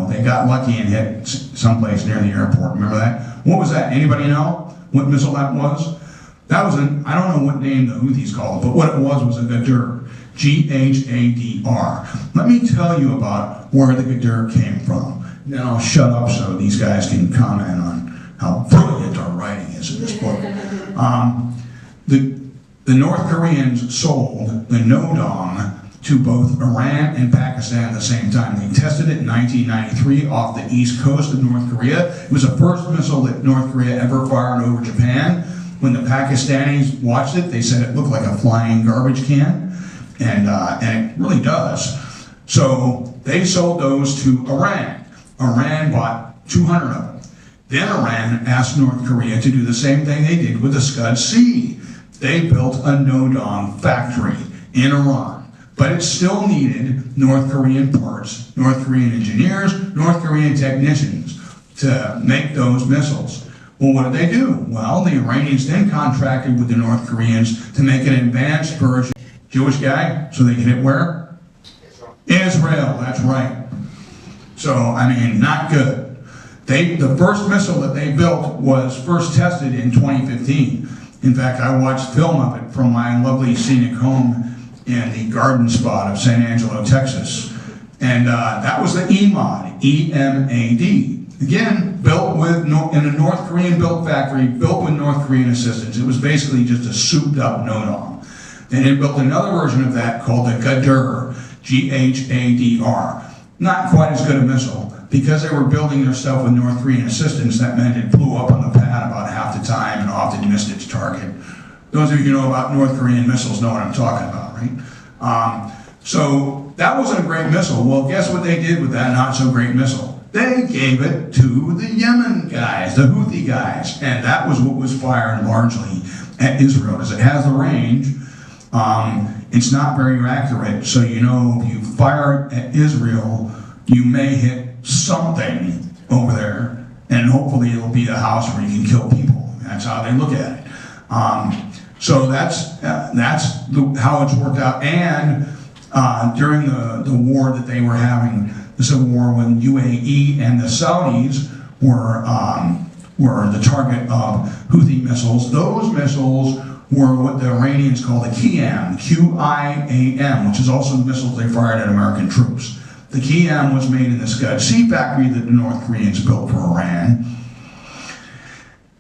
they got lucky and hit someplace near the airport? Remember that? What was that? Anybody know what missile that was? That was I don't know what name the Houthis called it, but what it was a Ghadr, G-H-A-D-R. Let me tell you about where the Ghadr came from. Then I'll shut up so these guys can comment on how brilliant our writing is in this book. The North Koreans sold the Nodong to both Iran and Pakistan at the same time. They tested it in 1993 off the east coast of North Korea. It was the first missile that North Korea ever fired over Japan. When the Pakistanis watched it, they said it looked like a flying garbage can, and it really does. So they sold those to Iran. Iran bought 200 of them. Then Iran asked North Korea to do the same thing they did with the Scud-C. They built a Nodong factory in Iran, but it still needed North Korean parts, North Korean engineers, North Korean technicians to make those missiles. Well, what did they do? Well, the Iranians then contracted with the North Koreans to make an advanced version. Jewish guy, so they could hit where? Israel, that's right. So, I mean, not good. The first missile that they built was first tested in 2015. In fact, I watched film of it from my lovely scenic home in the garden spot of San Angelo, Texas. And that was the EMAD, E-M-A-D. Again, built in a North Korean built factory, built with North Korean assistance. It was basically just a souped up Nodong. Then it built another version of that called the Ghadr, G-H-A-D-R. Not quite as good a missile. Because they were building their stuff with North Korean assistance, that meant it blew up on the pad about half the time and often missed its target. Those of you who know about North Korean missiles know what I'm talking about, right? So that wasn't a great missile. Well, guess what they did with that not so great missile? They gave it to the Yemen guys, the Houthi guys, and that was what was fired largely at Israel, because it has the range. It's not very accurate, so if you fire at Israel, you may hit something over there, and hopefully it'll be a house where you can kill people. That's how they look at it. So that's how it's worked out. And during the war that they were having, the civil war, when UAE and the Saudis were the target of Houthi missiles, those missiles were what the Iranians call the QIAM, Q-I-A-M, which is also the missiles they fired at American troops. The QIAM was made in the Scud-C factory that the North Koreans built for Iran.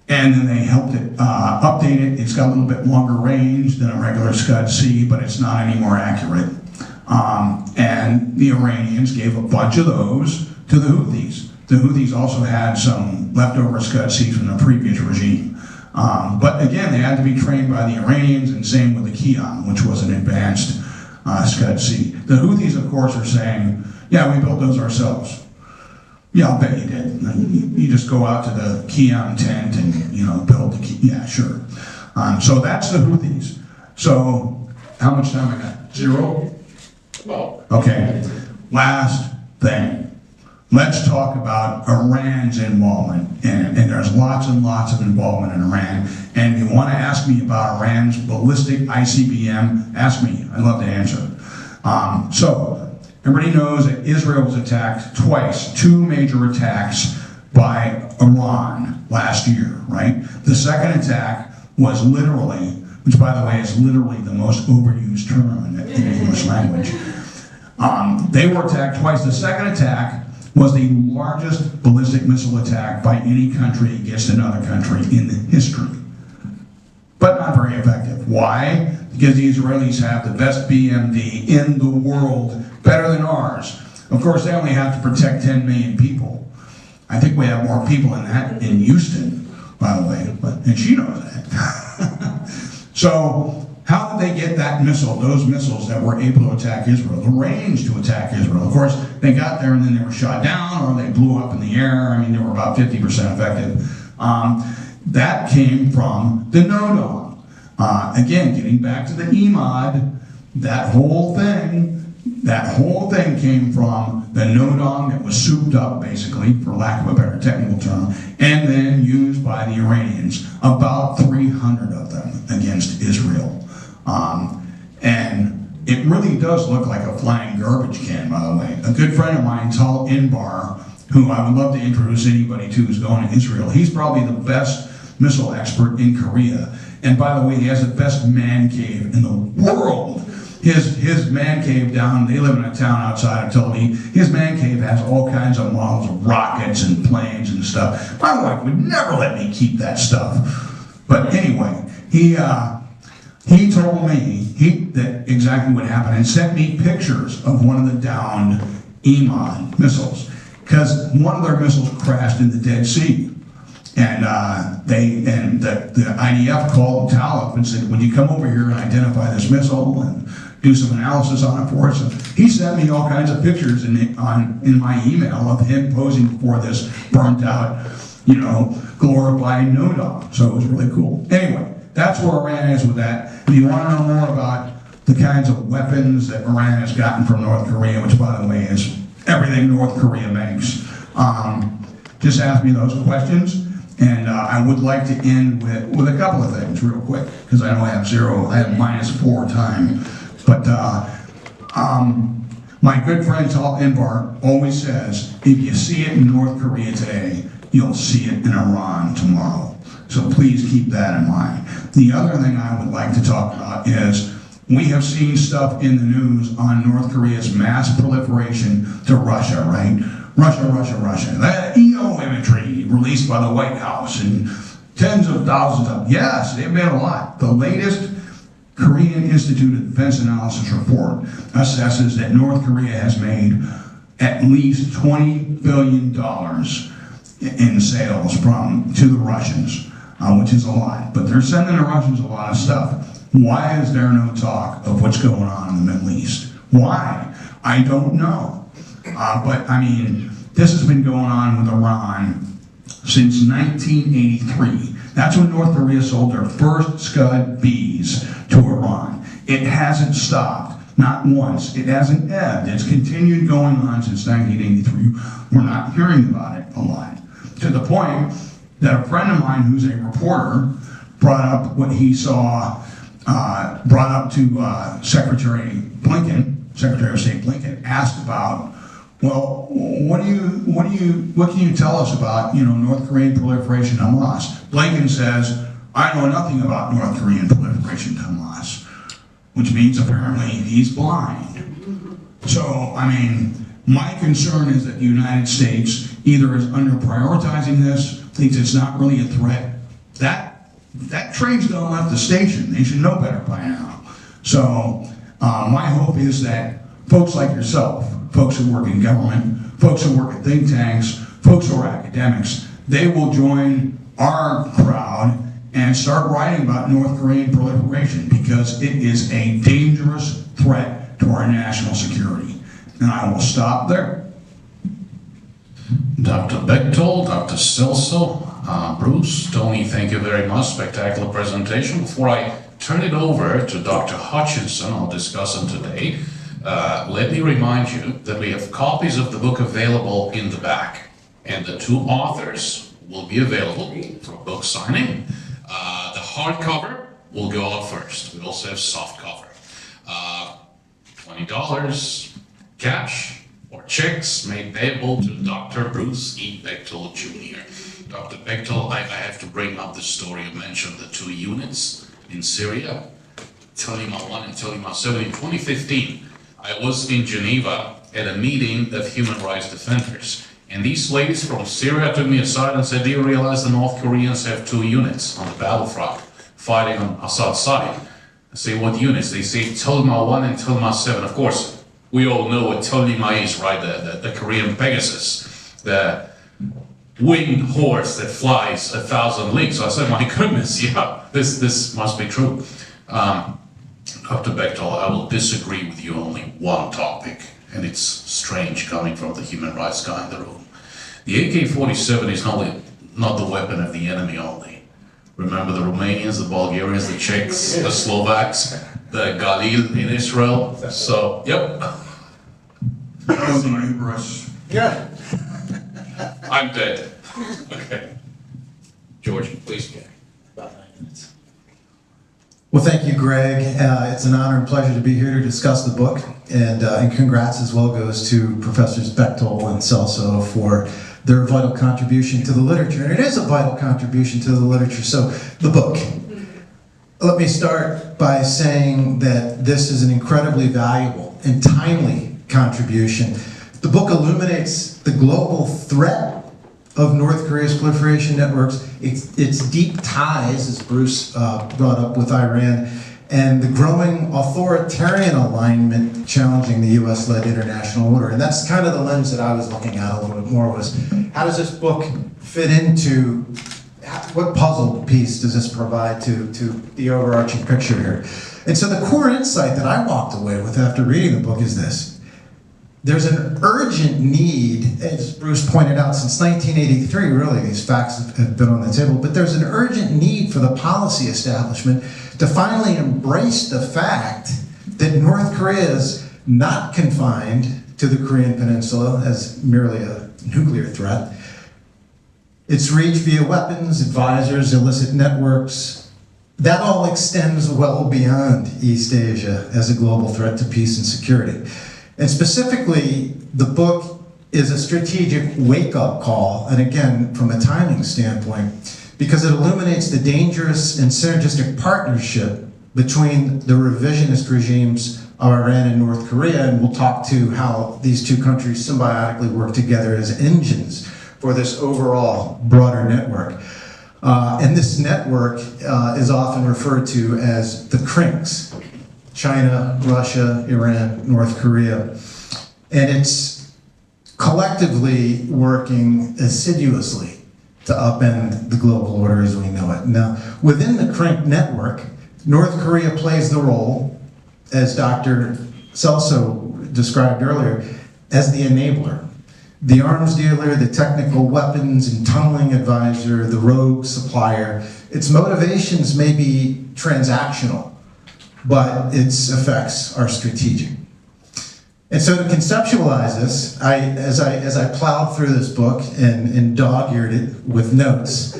And then they helped it update it. It's got a little bit longer range than a regular Scud-C, but it's not any more accurate. And the Iranians gave a bunch of those to the Houthis. The Houthis also had some leftover Scud-Cs from the previous regime. But again, they had to be trained by the Iranians, and same with the QIAM, which was an advanced Scud-C. The Houthis, of course, are saying, Yeah, we built those ourselves. Yeah, I'll bet you did. You just go out to the Qiyam tent and, build the yeah, sure. So that's the Houthis. So, how much time I got? 0? Okay. Last thing. Let's talk about Iran's involvement. And there's lots and lots of involvement in Iran. And if you want to ask me about Iran's ballistic ICBM, ask me. I'd love to answer. So, everybody knows that Israel was attacked twice, 2 major attacks by Iran last year, right? The second attack was literally, which by the way is literally the most overused term in the English language. They were attacked twice. The second attack was the largest ballistic missile attack by any country against another country in history. But not very effective. Why? Because the Israelis have the best BMD in the world, better than ours. Of course, they only have to protect 10 million people. I think we have more people in that in Houston, by the way, and she knows that. So, how did they get that missile, those missiles that were able to attack Israel, the range to attack Israel? Of course, they got there and then they were shot down or they blew up in the air. I mean, they were about 50% effective. That came from the no-dom. Again, getting back to the EMOD, that whole thing came from the no-dom that was souped up, basically, for lack of a better technical term, and then used by the Iranians, about 300 of them against Israel. And it really does look like a flying garbage can, by the way. A good friend of mine, Tal Inbar, who I would love to introduce anybody to who's going to Israel, he's probably the best missile expert in Korea. And by the way, he has the best man cave in the world. His man cave down, they live in a town outside of Tel Aviv. His man cave has all kinds of models of rockets and planes and stuff. My wife would never let me keep that stuff. But anyway, he told me that exactly what happened and sent me pictures of one of the downed EMOD missiles. Because one of their missiles crashed in the Dead Sea. And the IDF called Tal up and said, would you come over here and identify this missile and do some analysis on it for us? And he sent me all kinds of pictures in my email of him posing before this burnt out, glorified no-dom. So it was really cool. Anyway, that's where Iran is with that. If you want to know more about the kinds of weapons that Iran has gotten from North Korea, which by the way is everything North Korea makes, just ask me those questions. And I would like to end with a couple of things real quick, because I know I have -4 time. But my good friend Tal Inbar always says, if you see it in North Korea today, you'll see it in Iran tomorrow. So please keep that in mind. The other thing I would like to talk about is we have seen stuff in the news on North Korea's mass proliferation to Russia, right? Russia. That EO imagery released by the White House and tens of thousands of, yes, they've made a lot. The latest Korean Institute of Defense Analysis report assesses that North Korea has made at least $20 billion in sales to the Russians, which is a lot. But they're sending the Russians a lot of stuff. Why is there no talk of what's going on in the Middle East? Why? I don't know. But I mean, this has been going on with Iran since 1983. That's when North Korea sold their first Scud Bs to Iran. It hasn't stopped, not once. It hasn't ebbed. It's continued going on since 1983. We're not hearing about it a lot. To the point that a friend of mine who's a reporter brought up what he saw, brought up to Secretary of State Blinken, asked about, well, what can you tell us about, North Korean proliferation to Hamas? Blinken says, I know nothing about North Korean proliferation to Hamas, which means apparently he's blind. So, I mean, my concern is that the United States either is under prioritizing this, thinks it's not really a threat. That train's gonna left the station. They should know better by now. So, my hope is that folks like yourself, folks who work in government, folks who work at think tanks, folks who are academics, they will join our crowd and start writing about North Korean proliferation, because it is a dangerous threat to our national security. And I will stop there. Dr. Bechtol, Dr. Celso, Bruce, Tony, thank you very much. Spectacular presentation. Before I turn it over to Dr. Hutchinson, I'll discuss him today. Let me remind you that we have copies of the book available in the back, and the two authors will be available for book signing. The hardcover will go out first. We also have soft cover. $20 cash or checks made payable to Dr. Bruce E. Bechtol Jr. Dr. Bechtol, I have to bring up the story. You mentioned the two units in Syria, Tolima 1 and Tolima 7. In 2015, I was in Geneva at a meeting of human rights defenders. And these ladies from Syria took me aside and said, do you realize the North Koreans have two units on the battlefront fighting on Assad's side? I say, what units? They say Tolima 1 and Tolima 7. Of course, we all know what Tolima is, right? The Korean Pegasus, the winged horse that flies 1,000 leagues. So I said, my goodness, yeah, this must be true. Dr. Bechtol, I will disagree with you on only one topic, and it's strange coming from the human rights guy in the room. The AK-47 is not the weapon of the enemy only. Remember the Romanians, the Bulgarians, the Czechs, the Slovaks, the Galil in Israel. So, yep. That was an hubris. Yeah. I'm dead. Okay. George, please go. About 9 minutes. Well, thank you, Greg. It's an honor and pleasure to be here to discuss the book, and congrats as well goes to Professors Bechtol and Celso for their vital contribution to the literature, and it is a vital contribution to the literature. So, the book. Let me start by saying that this is an incredibly valuable and timely contribution. The book illuminates the global threat of North Korea's proliferation networks, its deep ties, as Bruce brought up, with Iran, and the growing authoritarian alignment challenging the US-led international order. And that's kind of the lens that I was looking at a little bit more, was how does this book fit into, what puzzle piece does this provide to the overarching picture here? And so the core insight that I walked away with after reading the book is this. There's an urgent need, as Bruce pointed out, since 1983, really, these facts have been on the table, but there's an urgent need for the policy establishment to finally embrace the fact that North Korea is not confined to the Korean Peninsula as merely a nuclear threat. Its reach via weapons, advisors, illicit networks, that all extends well beyond East Asia as a global threat to peace and security. And specifically, the book is a strategic wake-up call, and again, from a timing standpoint, because it illuminates the dangerous and synergistic partnership between the revisionist regimes of Iran and North Korea, and we'll talk to how these two countries symbiotically work together as engines for this overall broader network. And this network is often referred to as the CRINKs. China, Russia, Iran, North Korea. And it's collectively working assiduously to upend the global order as we know it. Now, within the CRINK network, North Korea plays the role, as Dr. Celso described earlier, as the enabler. The arms dealer, the technical weapons and tunneling advisor, the rogue supplier. Its motivations may be transactional, but its effects are strategic. And so to conceptualize this, as I plowed through this book and dog-eared it with notes,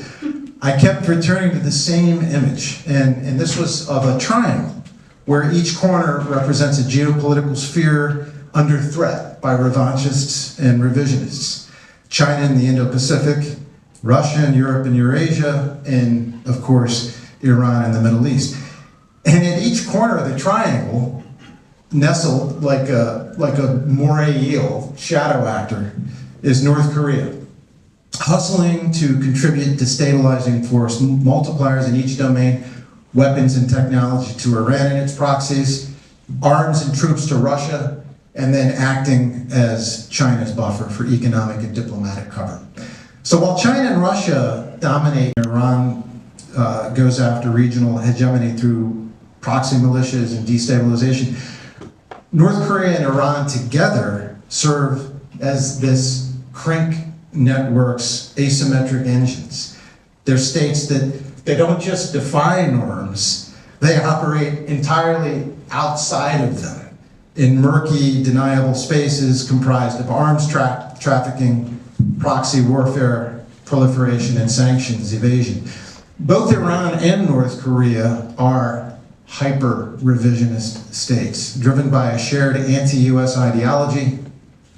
I kept returning to the same image, and this was of a triangle, where each corner represents a geopolitical sphere under threat by revanchists and revisionists. China in the Indo-Pacific, Russia and Europe and Eurasia, and of course, Iran in the Middle East. And at each corner of the triangle, nestled like a moray eel, shadow actor, is North Korea, hustling to contribute destabilizing force multipliers in each domain, weapons and technology to Iran and its proxies, arms and troops to Russia, and then acting as China's buffer for economic and diplomatic cover. So while China and Russia dominate, Iran goes after regional hegemony through proxy militias and destabilization, North Korea and Iran together serve as this crank network's asymmetric engines. They're states that they don't just defy norms, they operate entirely outside of them in murky, deniable spaces comprised of arms trafficking, proxy warfare, proliferation, and sanctions evasion. Both Iran and North Korea are hyper-revisionist states, driven by a shared anti-US ideology,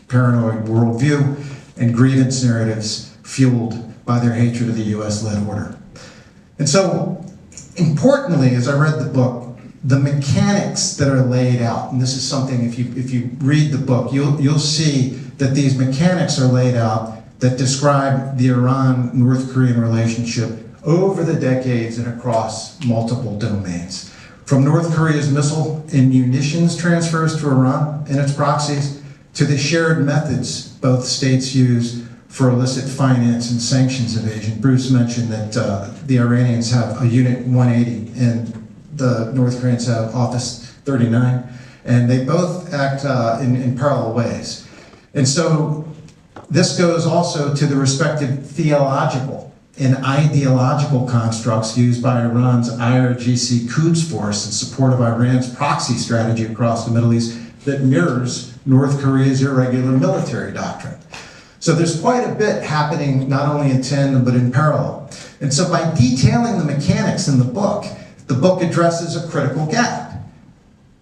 paranoid worldview, and grievance narratives fueled by their hatred of the US-led order. And so, importantly, as I read the book, the mechanics that are laid out, and this is something, if you read the book, you'll see that these mechanics are laid out that describe the Iran-North Korean relationship over the decades and across multiple domains. From North Korea's missile and munitions transfers to Iran and its proxies, to the shared methods both states use for illicit finance and sanctions evasion. Bruce mentioned that the Iranians have a Unit 180 and the North Koreans have Office 39, and they both act in parallel ways. And so this goes also to the respective theological and ideological constructs used by Iran's IRGC Quds Force in support of Iran's proxy strategy across the Middle East that mirrors North Korea's irregular military doctrine. So there's quite a bit happening not only in tandem but in parallel. And so by detailing the mechanics in the book addresses a critical gap.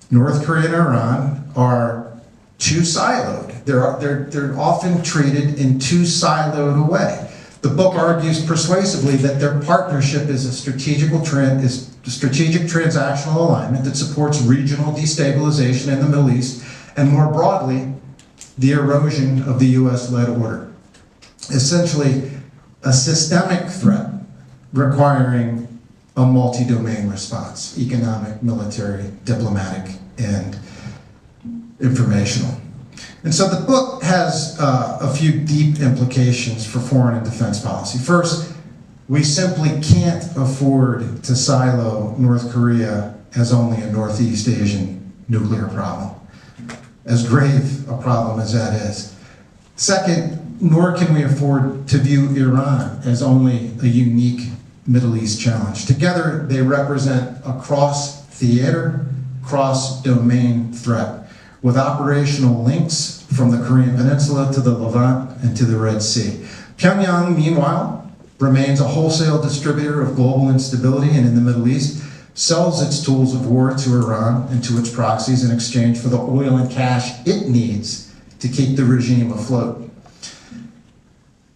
North Korea and Iran are too siloed. They're often treated in too siloed a way. The book argues persuasively that their partnership is a strategic transactional alignment that supports regional destabilization in the Middle East, and more broadly, the erosion of the US-led order. Essentially, a systemic threat requiring a multi-domain response: economic, military, diplomatic, and informational. And so the book has a few deep implications for foreign and defense policy. First, we simply can't afford to silo North Korea as only a Northeast Asian nuclear problem, as grave a problem as that is. Second, nor can we afford to view Iran as only a unique Middle East challenge. Together, they represent a cross-theater, cross-domain threat, with operational links from the Korean Peninsula to the Levant and to the Red Sea. Pyongyang, meanwhile, remains a wholesale distributor of global instability, and in the Middle East, sells its tools of war to Iran and to its proxies in exchange for the oil and cash it needs to keep the regime afloat.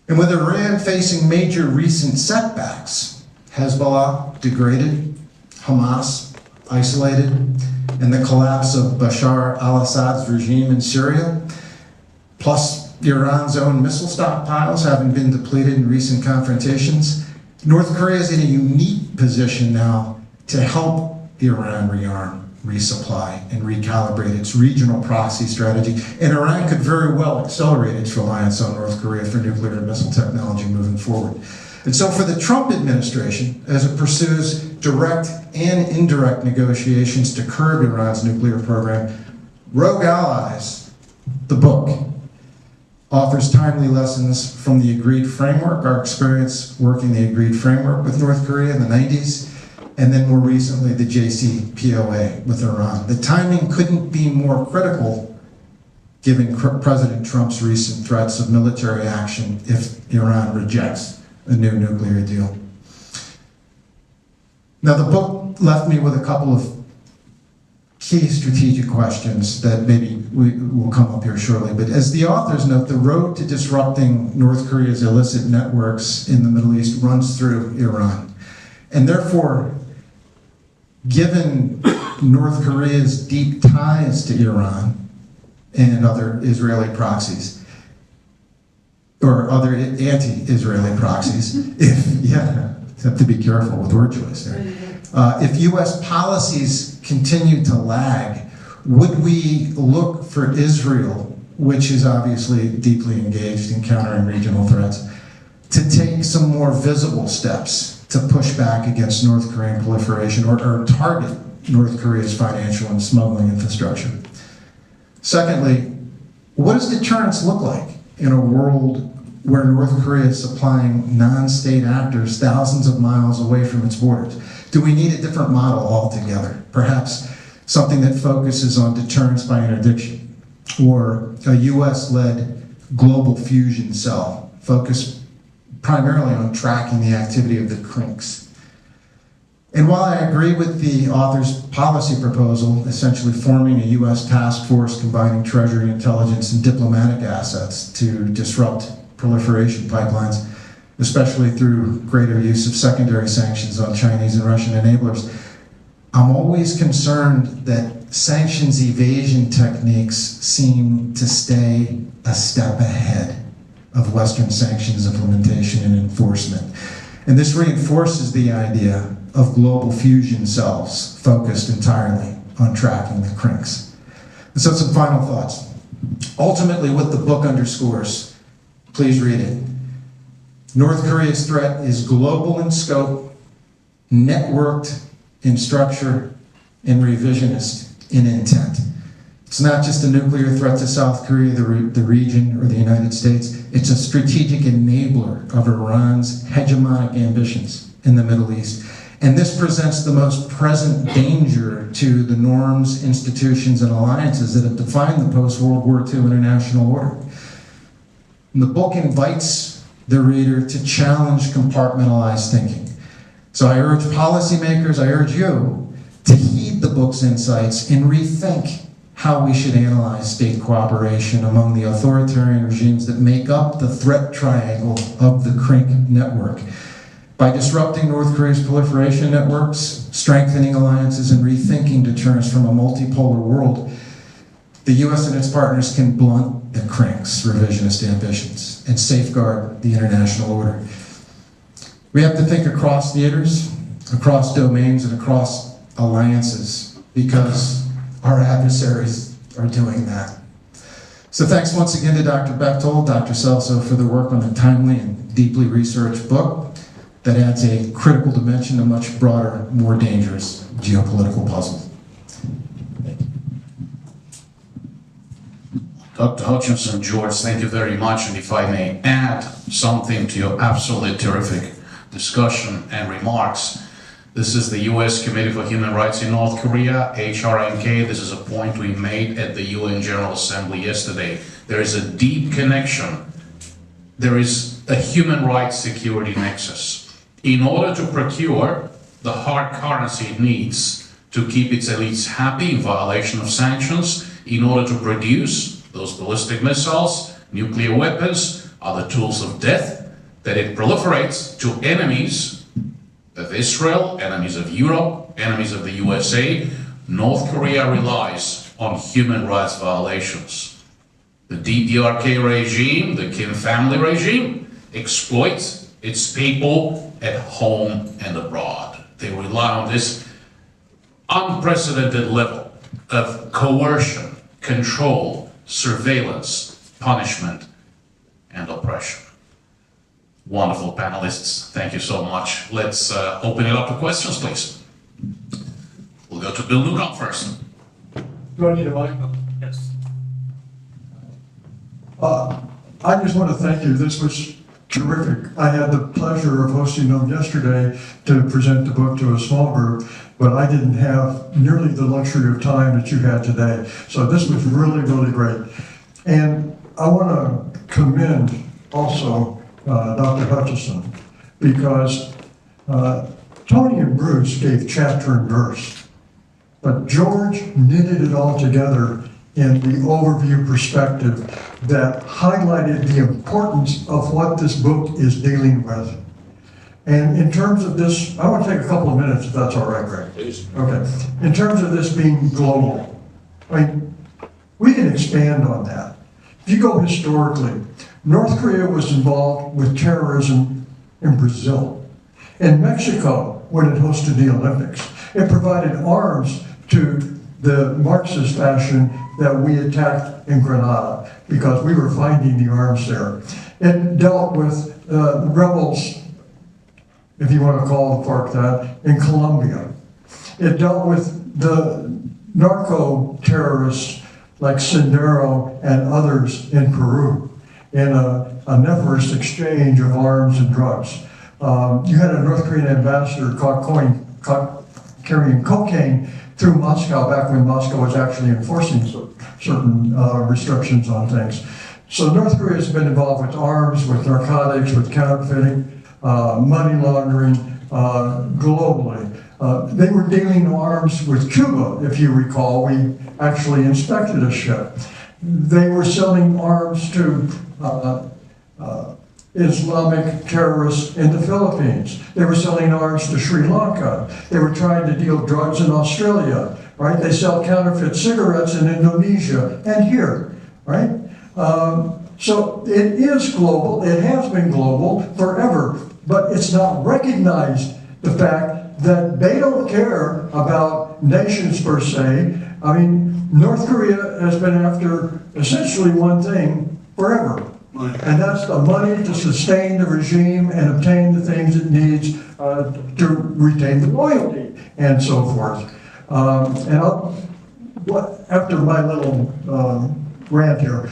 And with Iran facing major recent setbacks, Hezbollah degraded, Hamas isolated, and the collapse of Bashar al-Assad's regime in Syria, plus Iran's own missile stockpiles having been depleted in recent confrontations, North Korea is in a unique position now to help Iran rearm, resupply, and recalibrate its regional proxy strategy. And Iran could very well accelerate its reliance on North Korea for nuclear and missile technology moving forward. And so for the Trump administration, as it pursues direct and indirect negotiations to curb Iran's nuclear program, Rogue Allies, the book, offers timely lessons from the agreed framework, our experience working the agreed framework with North Korea in the 90s, and then more recently the JCPOA with Iran. The timing couldn't be more critical given President Trump's recent threats of military action if Iran rejects a new nuclear deal. Now, the book left me with a couple of key strategic questions that maybe will come up here shortly. But as the authors note, the road to disrupting North Korea's illicit networks in the Middle East runs through Iran. And therefore, given North Korea's deep ties to Iran and other Israeli proxies, or other anti-Israeli proxies, have to be careful with word choice there. If US policies continue to lag, would we look for Israel, which is obviously deeply engaged in countering regional threats, to take some more visible steps to push back against North Korean proliferation or target North Korea's financial and smuggling infrastructure? Secondly, what does deterrence look like in a world where North Korea is supplying non-state actors thousands of miles away from its borders? Do we need a different model altogether? Perhaps something that focuses on deterrence by interdiction, or a US-led global fusion cell focused primarily on tracking the activity of the CRNKs. And while I agree with the author's policy proposal, essentially forming a US task force combining Treasury intelligence and diplomatic assets to disrupt proliferation pipelines, especially through greater use of secondary sanctions on Chinese and Russian enablers, I'm always concerned that sanctions evasion techniques seem to stay a step ahead of Western sanctions implementation and enforcement. And this reinforces the idea of global fusion cells focused entirely on tracking the CRNKs. And so some final thoughts. Ultimately, what the book underscores, please read it. North Korea's threat is global in scope, networked in structure, and revisionist in intent. It's not just a nuclear threat to South Korea, the region, or the United States. It's a strategic enabler of Iran's hegemonic ambitions in the Middle East. And this presents the most present danger to the norms, institutions, and alliances that have defined the post-World War II international order. And the book invites the reader to challenge compartmentalized thinking. So I urge policymakers, I urge you, to heed the book's insights and rethink how we should analyze state cooperation among the authoritarian regimes that make up the threat triangle of the CRNK network. By disrupting North Korea's proliferation networks, strengthening alliances, and rethinking deterrence from a multipolar world, the US and its partners can blunt the CRNK's revisionist ambitions and safeguard the international order. We have to think across theaters, across domains, and across alliances, because our adversaries are doing that. So thanks once again to Dr. Bechtol, Dr. Celso, for the work on a timely and deeply researched book that adds a critical dimension to much broader, more dangerous geopolitical puzzle. Dr. Hutchinson, George, thank you very much. And if I may add something to your absolutely terrific discussion and remarks, this is the U.S. Committee for Human Rights in North Korea, HRNK. This is a point we made at the UN General Assembly yesterday. There is a deep connection. There is a human rights security nexus. In order to procure the hard currency it needs to keep its elites happy in violation of sanctions, in order to produce those ballistic missiles, nuclear weapons, other tools of death, that it proliferates to enemies of Israel, enemies of Europe, enemies of the USA, North Korea relies on human rights violations. The DPRK regime, the Kim family regime, exploits its people at home and abroad. They rely on this unprecedented level of coercion, control, surveillance, punishment, and oppression. Wonderful panelists, thank you so much. Let's open it up to questions, please. We'll go to Bill Newcomb first. Do I need a mic? Yes. I just want to thank you. This was terrific. I had the pleasure of hosting them yesterday to present the book to a small group, but I didn't have nearly the luxury of time that you had today. So this was really, really great. And I want to commend also Dr. Hutchinson, because Tony and Bruce gave chapter and verse, but George knitted it all together in the overview perspective that highlighted the importance of what this book is dealing with. And in terms of this, I want to take a couple of minutes if that's all right, Greg. Please. Okay. In terms of this being global, I mean, we can expand on that. If you go historically, North Korea was involved with terrorism in Brazil. In Mexico, when it hosted the Olympics, it provided arms to the Marxist faction that we attacked in Grenada, because we were finding the arms there. It dealt with the rebels, if you want to call the FARC that, in Colombia. It dealt with the narco terrorists like Sendero and others in Peru in a nefarist exchange of arms and drugs. You had a North Korean ambassador caught carrying cocaine through Moscow back when Moscow was actually enforcing certain restrictions on things. So North Korea has been involved with arms, with narcotics, with counterfeiting, money laundering, globally. They were dealing arms with Cuba, if you recall. We actually inspected a ship. They were selling arms to Islamic terrorists in the Philippines. They were selling arms to Sri Lanka. They were trying to deal drugs in Australia, right? They sell counterfeit cigarettes in Indonesia and here, right? So it is global. It has been global forever, but it's not recognized the fact that they don't care about nations per se. I mean, North Korea has been after essentially one thing forever. And that's the money to sustain the regime and obtain the things it needs to retain the loyalty and so forth. After my little rant here,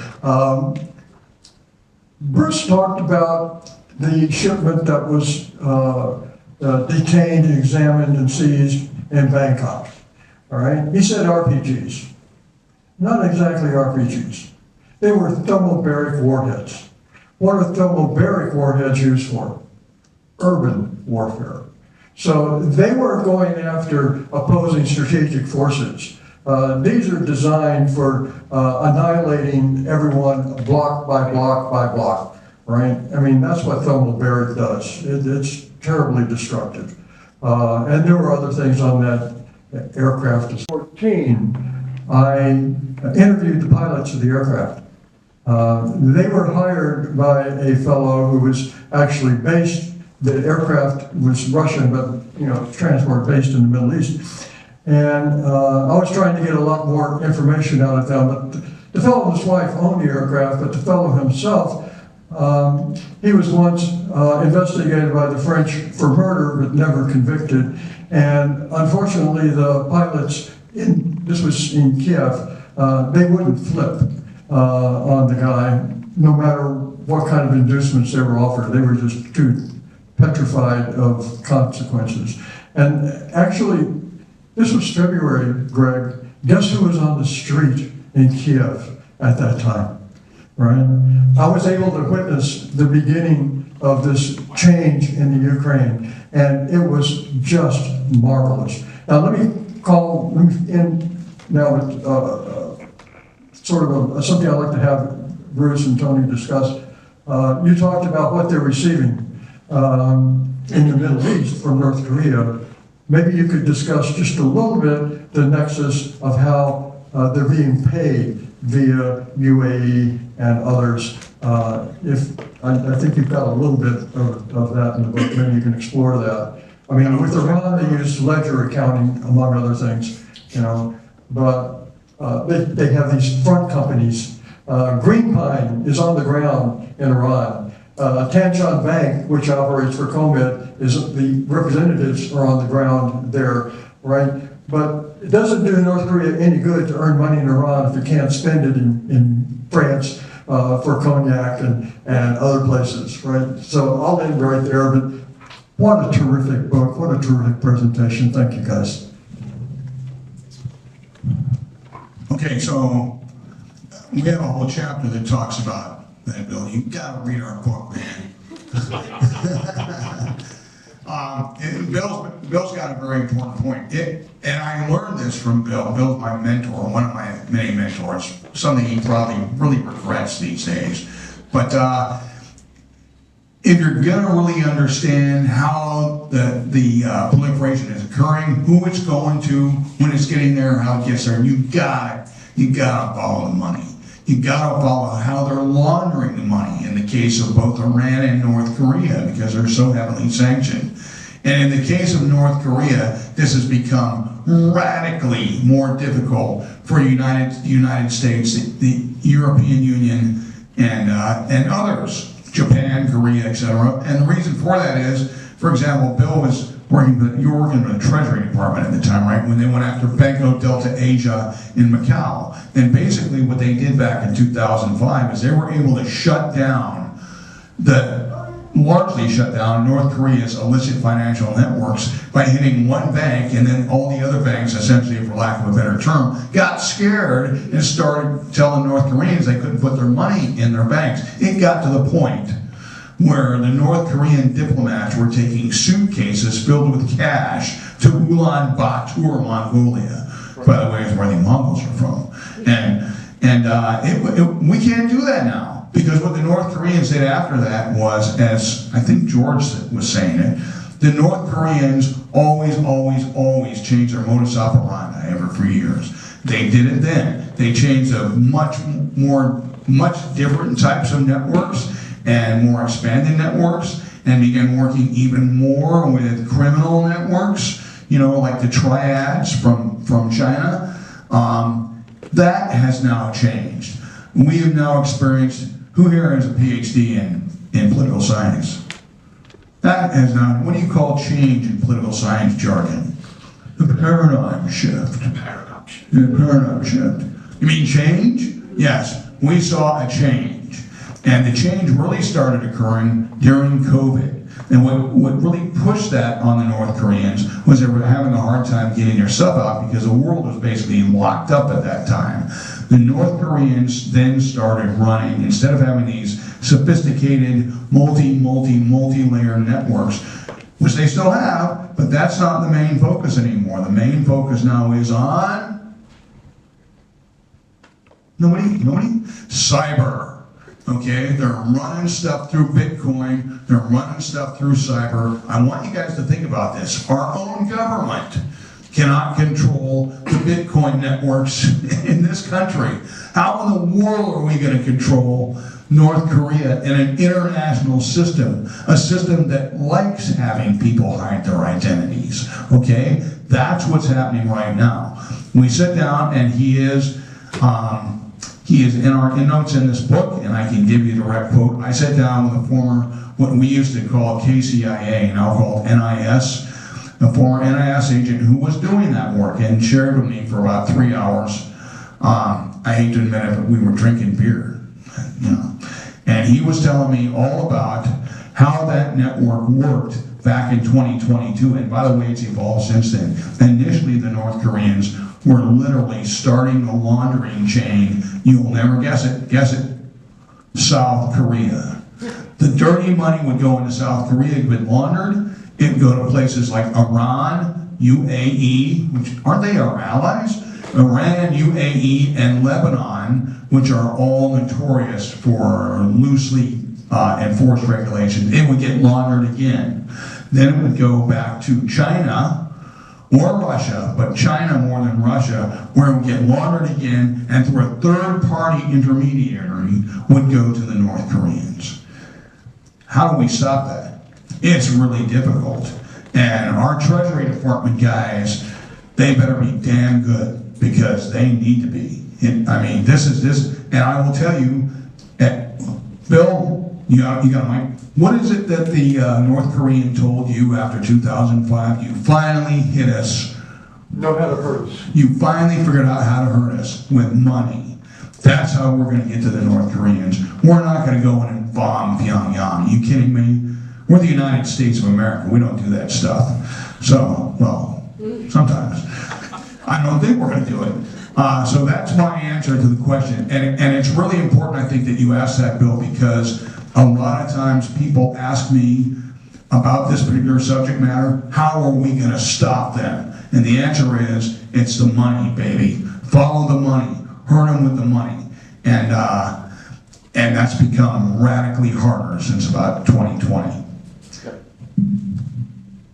Bruce talked about the shipment that was detained, examined, and seized in Bangkok. All right, he said RPGs. Not exactly RPGs. They were thermobaric warheads. What are thermobaric warheads used for? Urban warfare. So they were going after opposing strategic forces. These are designed for annihilating everyone block by block by block, right? I mean, that's what thermobaric does. It's terribly destructive. And there were other things on that aircraft. At 14, I interviewed the pilots of the aircraft. They were hired by a fellow who was actually based, the aircraft was Russian, but transport based in the Middle East. And I was trying to get a lot more information out of them, but the fellow and his wife owned the aircraft, but the fellow himself, he was once investigated by the French for murder, but never convicted. And unfortunately, the pilots, this was in Kiev, they wouldn't flip on the guy, no matter what kind of inducements they were offered. They were just too petrified of consequences. And actually, this was February, Greg. Guess who was on the street in Kiev at that time, right? I was able to witness the beginning of this change in the Ukraine, and it was just marvelous. Now let me end now with sort of something I'd like to have Bruce and Tony discuss. You talked about what they're receiving in the Middle East from North Korea. Maybe you could discuss just a little bit the nexus of how they're being paid via UAE and others. I think you've got a little bit of that in the book. Maybe you can explore that. I mean, with Iran, they use ledger accounting, among other things, but they have these front companies. Green Pine is on the ground in Iran. Tanshan Bank, which operates for Comed, the representatives are on the ground there, right? But it doesn't do North Korea any good to earn money in Iran if you can't spend it in France for cognac and other places, right? So I'll end right there, but what a terrific book, what a terrific presentation. Thank you, guys. Okay, so we have a whole chapter that talks about that, Bill. You gotta read our book, man. And Bill's got a very important point. And I learned this from Bill. Bill's my mentor, one of my many mentors, something he probably really regrets these days. But if you're gonna really understand how the proliferation is occurring, who it's going to, when it's getting there, how it gets there, you gotta follow the money. You gotta follow how they're laundering the money in the case of both Iran and North Korea, because they're so heavily sanctioned. And in the case of North Korea, this has become radically more difficult for the United States, the European Union, and others, Japan, Korea, etc. And the reason for that is, for example, Bill was you were working in the Treasury Department at the time, right? When they went after Banco Delta Asia in Macau. And basically what they did back in 2005 is they were able to largely shut down North Korea's illicit financial networks by hitting one bank, and then all the other banks, essentially, for lack of a better term, got scared and started telling North Koreans they couldn't put their money in their banks. It got to the point where the North Korean diplomats were taking suitcases filled with cash to Ulaanbaatar, Mongolia. By the way, is where the Mongols are from. We can't do that now. Because what the North Koreans did after that was, as I think George was saying it, the North Koreans always change their modus operandi every 3 years. They did it then. They changed to much different types of networks and more expanded networks, and began working even more with criminal networks, like the triads from China. That has now changed. We have now experienced. Who here has a PhD in political science? That has now, what do you call change in political science jargon? The paradigm shift. The paradigm shift. You mean change? Yes, we saw a change. And the change really started occurring during COVID. And what really pushed that on the North Koreans was they were having a hard time getting their stuff out because the world was basically locked up at that time. The North Koreans then started running, instead of having these sophisticated multi-layer networks, which they still have, but that's not the main focus anymore. The main focus now is on nobody? Cyber. Okay, they're running stuff through Bitcoin, they're running stuff through cyber. I want you guys to think about this. Our own government cannot control the Bitcoin networks in this country. How in the world are we going to control North Korea in an international system, a system that likes having people hide their identities? Okay, that's what's happening right now. We sit down, and he is in our notes in this book, and I can give you a direct quote. I sat down with a former, what we used to call KCIA, now called NIS, a former NIS agent who was doing that work, and shared with me for about 3 hours. I hate to admit it, but we were drinking beer, And he was telling me all about how that network worked back in 2022, and by the way, it's evolved since then. Initially, the North Koreans were literally starting the laundering chain. You'll never guess it, South Korea. The dirty money would go into South Korea, it would be laundered. It would go to places like Iran, UAE, which aren't they our allies? Iran, UAE, and Lebanon, which are all notorious for loosely enforced regulations. It would get laundered again. Then it would go back to China or Russia, but China more than Russia, where it would get laundered again, and through a third-party intermediary would go to the North Koreans. How do we stop that? It's really difficult. And our Treasury Department guys, they better be damn good, because they need to be. And I will tell you, Bill, you got a mic? What is it that the North Korean told you after 2005? You finally hit us. Know how to hurt us. You finally figured out how to hurt us with money. That's how we're going to get to the North Koreans. We're not going to go in and bomb Pyongyang. Are you kidding me? We're the United States of America. We don't do that stuff. So, well, sometimes. I don't think we're going to do it. So that's my answer to the question. And it's really important, I think, that you ask that, Bill, because a lot of times people ask me about this particular subject matter, how are we going to stop them? And the answer is, it's the money, baby. Follow the money. Hurt them with the money. And that's become radically harder since about 2020.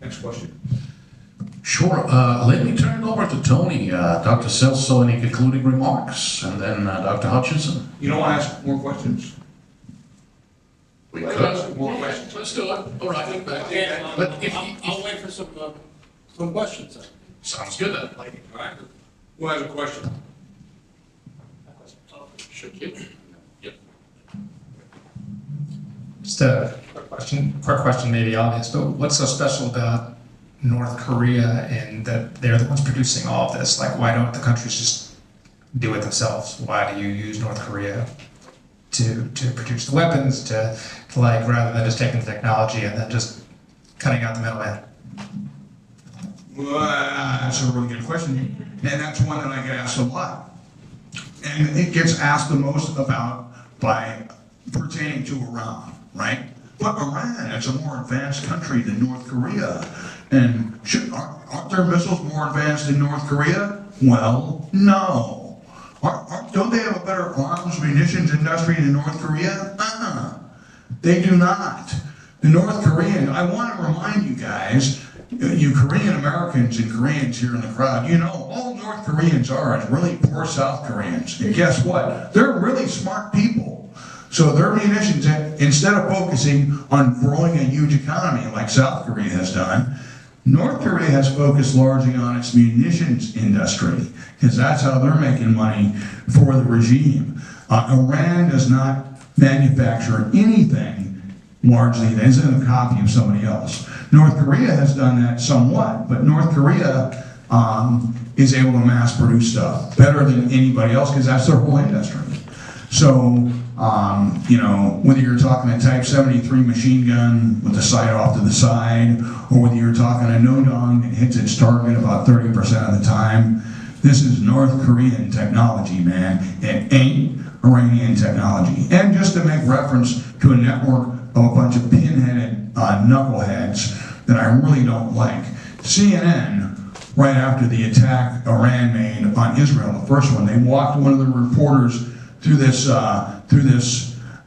Next question. Sure. Let me turn it over to Tony, Dr. Celso, any concluding remarks, and then Dr. Hutchinson. You don't want to ask more questions? We Let's could. ask more questions. Let's do it. All right. But I'll wait for some questions then. sounds good then. All right. Who has a question? Should you? Yep. Just a quick question, maybe obvious, but what's so special about North Korea and that they're the ones producing all of this? Like, why don't the countries just do it themselves? Why do you use North Korea to produce the weapons, to like, rather than just taking the technology and then just cutting out the middleman? Well, that's a really good question, and that's one that I get asked a lot. And it gets asked the most about by pertaining to Iran, right? But Iran is a more advanced country than North Korea. And aren't their missiles more advanced than North Korea? Well, no. Don't they have a better arms munitions industry than North Korea? They do not. The North Korean, I want to remind you guys, you Korean Americans and Koreans here in the crowd, you know, all North Koreans are is really poor South Koreans. And guess what? They're really smart people. So their munitions, instead of focusing on growing a huge economy like South Korea has done, North Korea has focused largely on its munitions industry, because that's how they're making money for the regime. Iran does not manufacture anything largely that isn't a copy of somebody else. North Korea has done that somewhat, but North Korea is able to mass produce stuff better than anybody else because that's their whole industry. So, you know, whether you're talking a Type 73 machine gun with the sight off to the side, or whether you're talking a no-dong that hits its target about 30% of the time, this is North Korean technology, man. It ain't Iranian technology. And just to make reference to a network of a bunch of pinheaded knuckleheads that I really don't like, CNN, right after the attack Iran made on Israel, the first one, they walked one of the reporters through this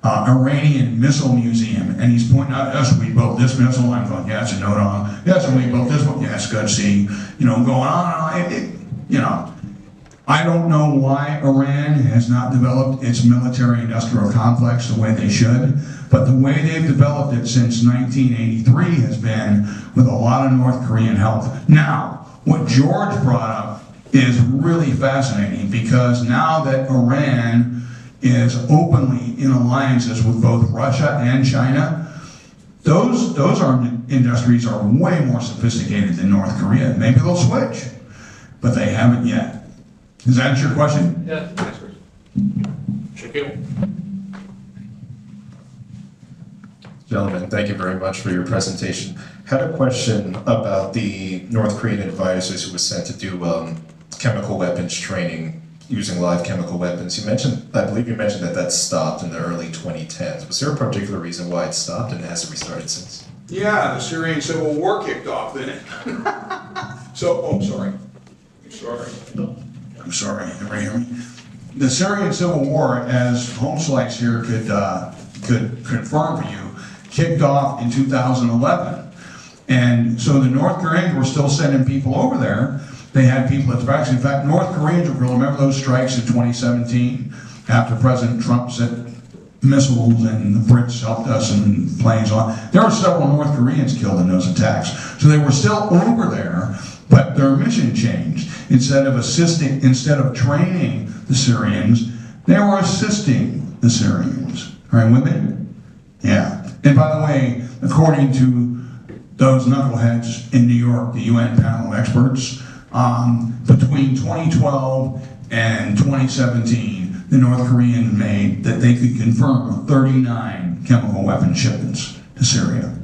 Iranian missile museum, and he's pointing out, yes, we built this missile. I'm going, yeah, it's a no-dong. Yes, and we built this one. Yes, good. See, you know, going on and on. You know, I don't know why Iran has not developed its military-industrial complex the way they should, but the way they've developed it since 1983 has been with a lot of North Korean help. Now, what George brought up is really fascinating, because now that Iran is openly in alliances with both Russia and China, those armed industries are way more sophisticated than North Korea. Maybe they'll switch, but they haven't yet. Does that answer your question? Yeah. Next question. Shaquille. Gentlemen, thank you very much for your presentation. Had a question about the North Korean advisors who were sent to do chemical weapons training using live chemical weapons. You mentioned, I believe you mentioned that stopped in the early 2010s. Was there a particular reason why it stopped, and has it restarted since? Yeah, the Syrian civil war kicked off, didn't it? I'm sorry, everybody hear me? The Syrian civil war, as Home Slice here could confirm for you, kicked off in 2011. And so the North Koreans were still sending people over there. They had people at the backs. In fact, North Koreans, if you remember those strikes in 2017, after President Trump sent missiles and the Brits helped us and planes on. There were several North Koreans killed in those attacks. So they were still over there, but their mission changed. Instead of training the Syrians, they were assisting the Syrians. All right, with me? Yeah. And by the way, according to those knuckleheads in New York, the UN panel of experts, between 2012 and 2017, the North Koreans made that they could confirm 39 chemical weapon shipments to Syria.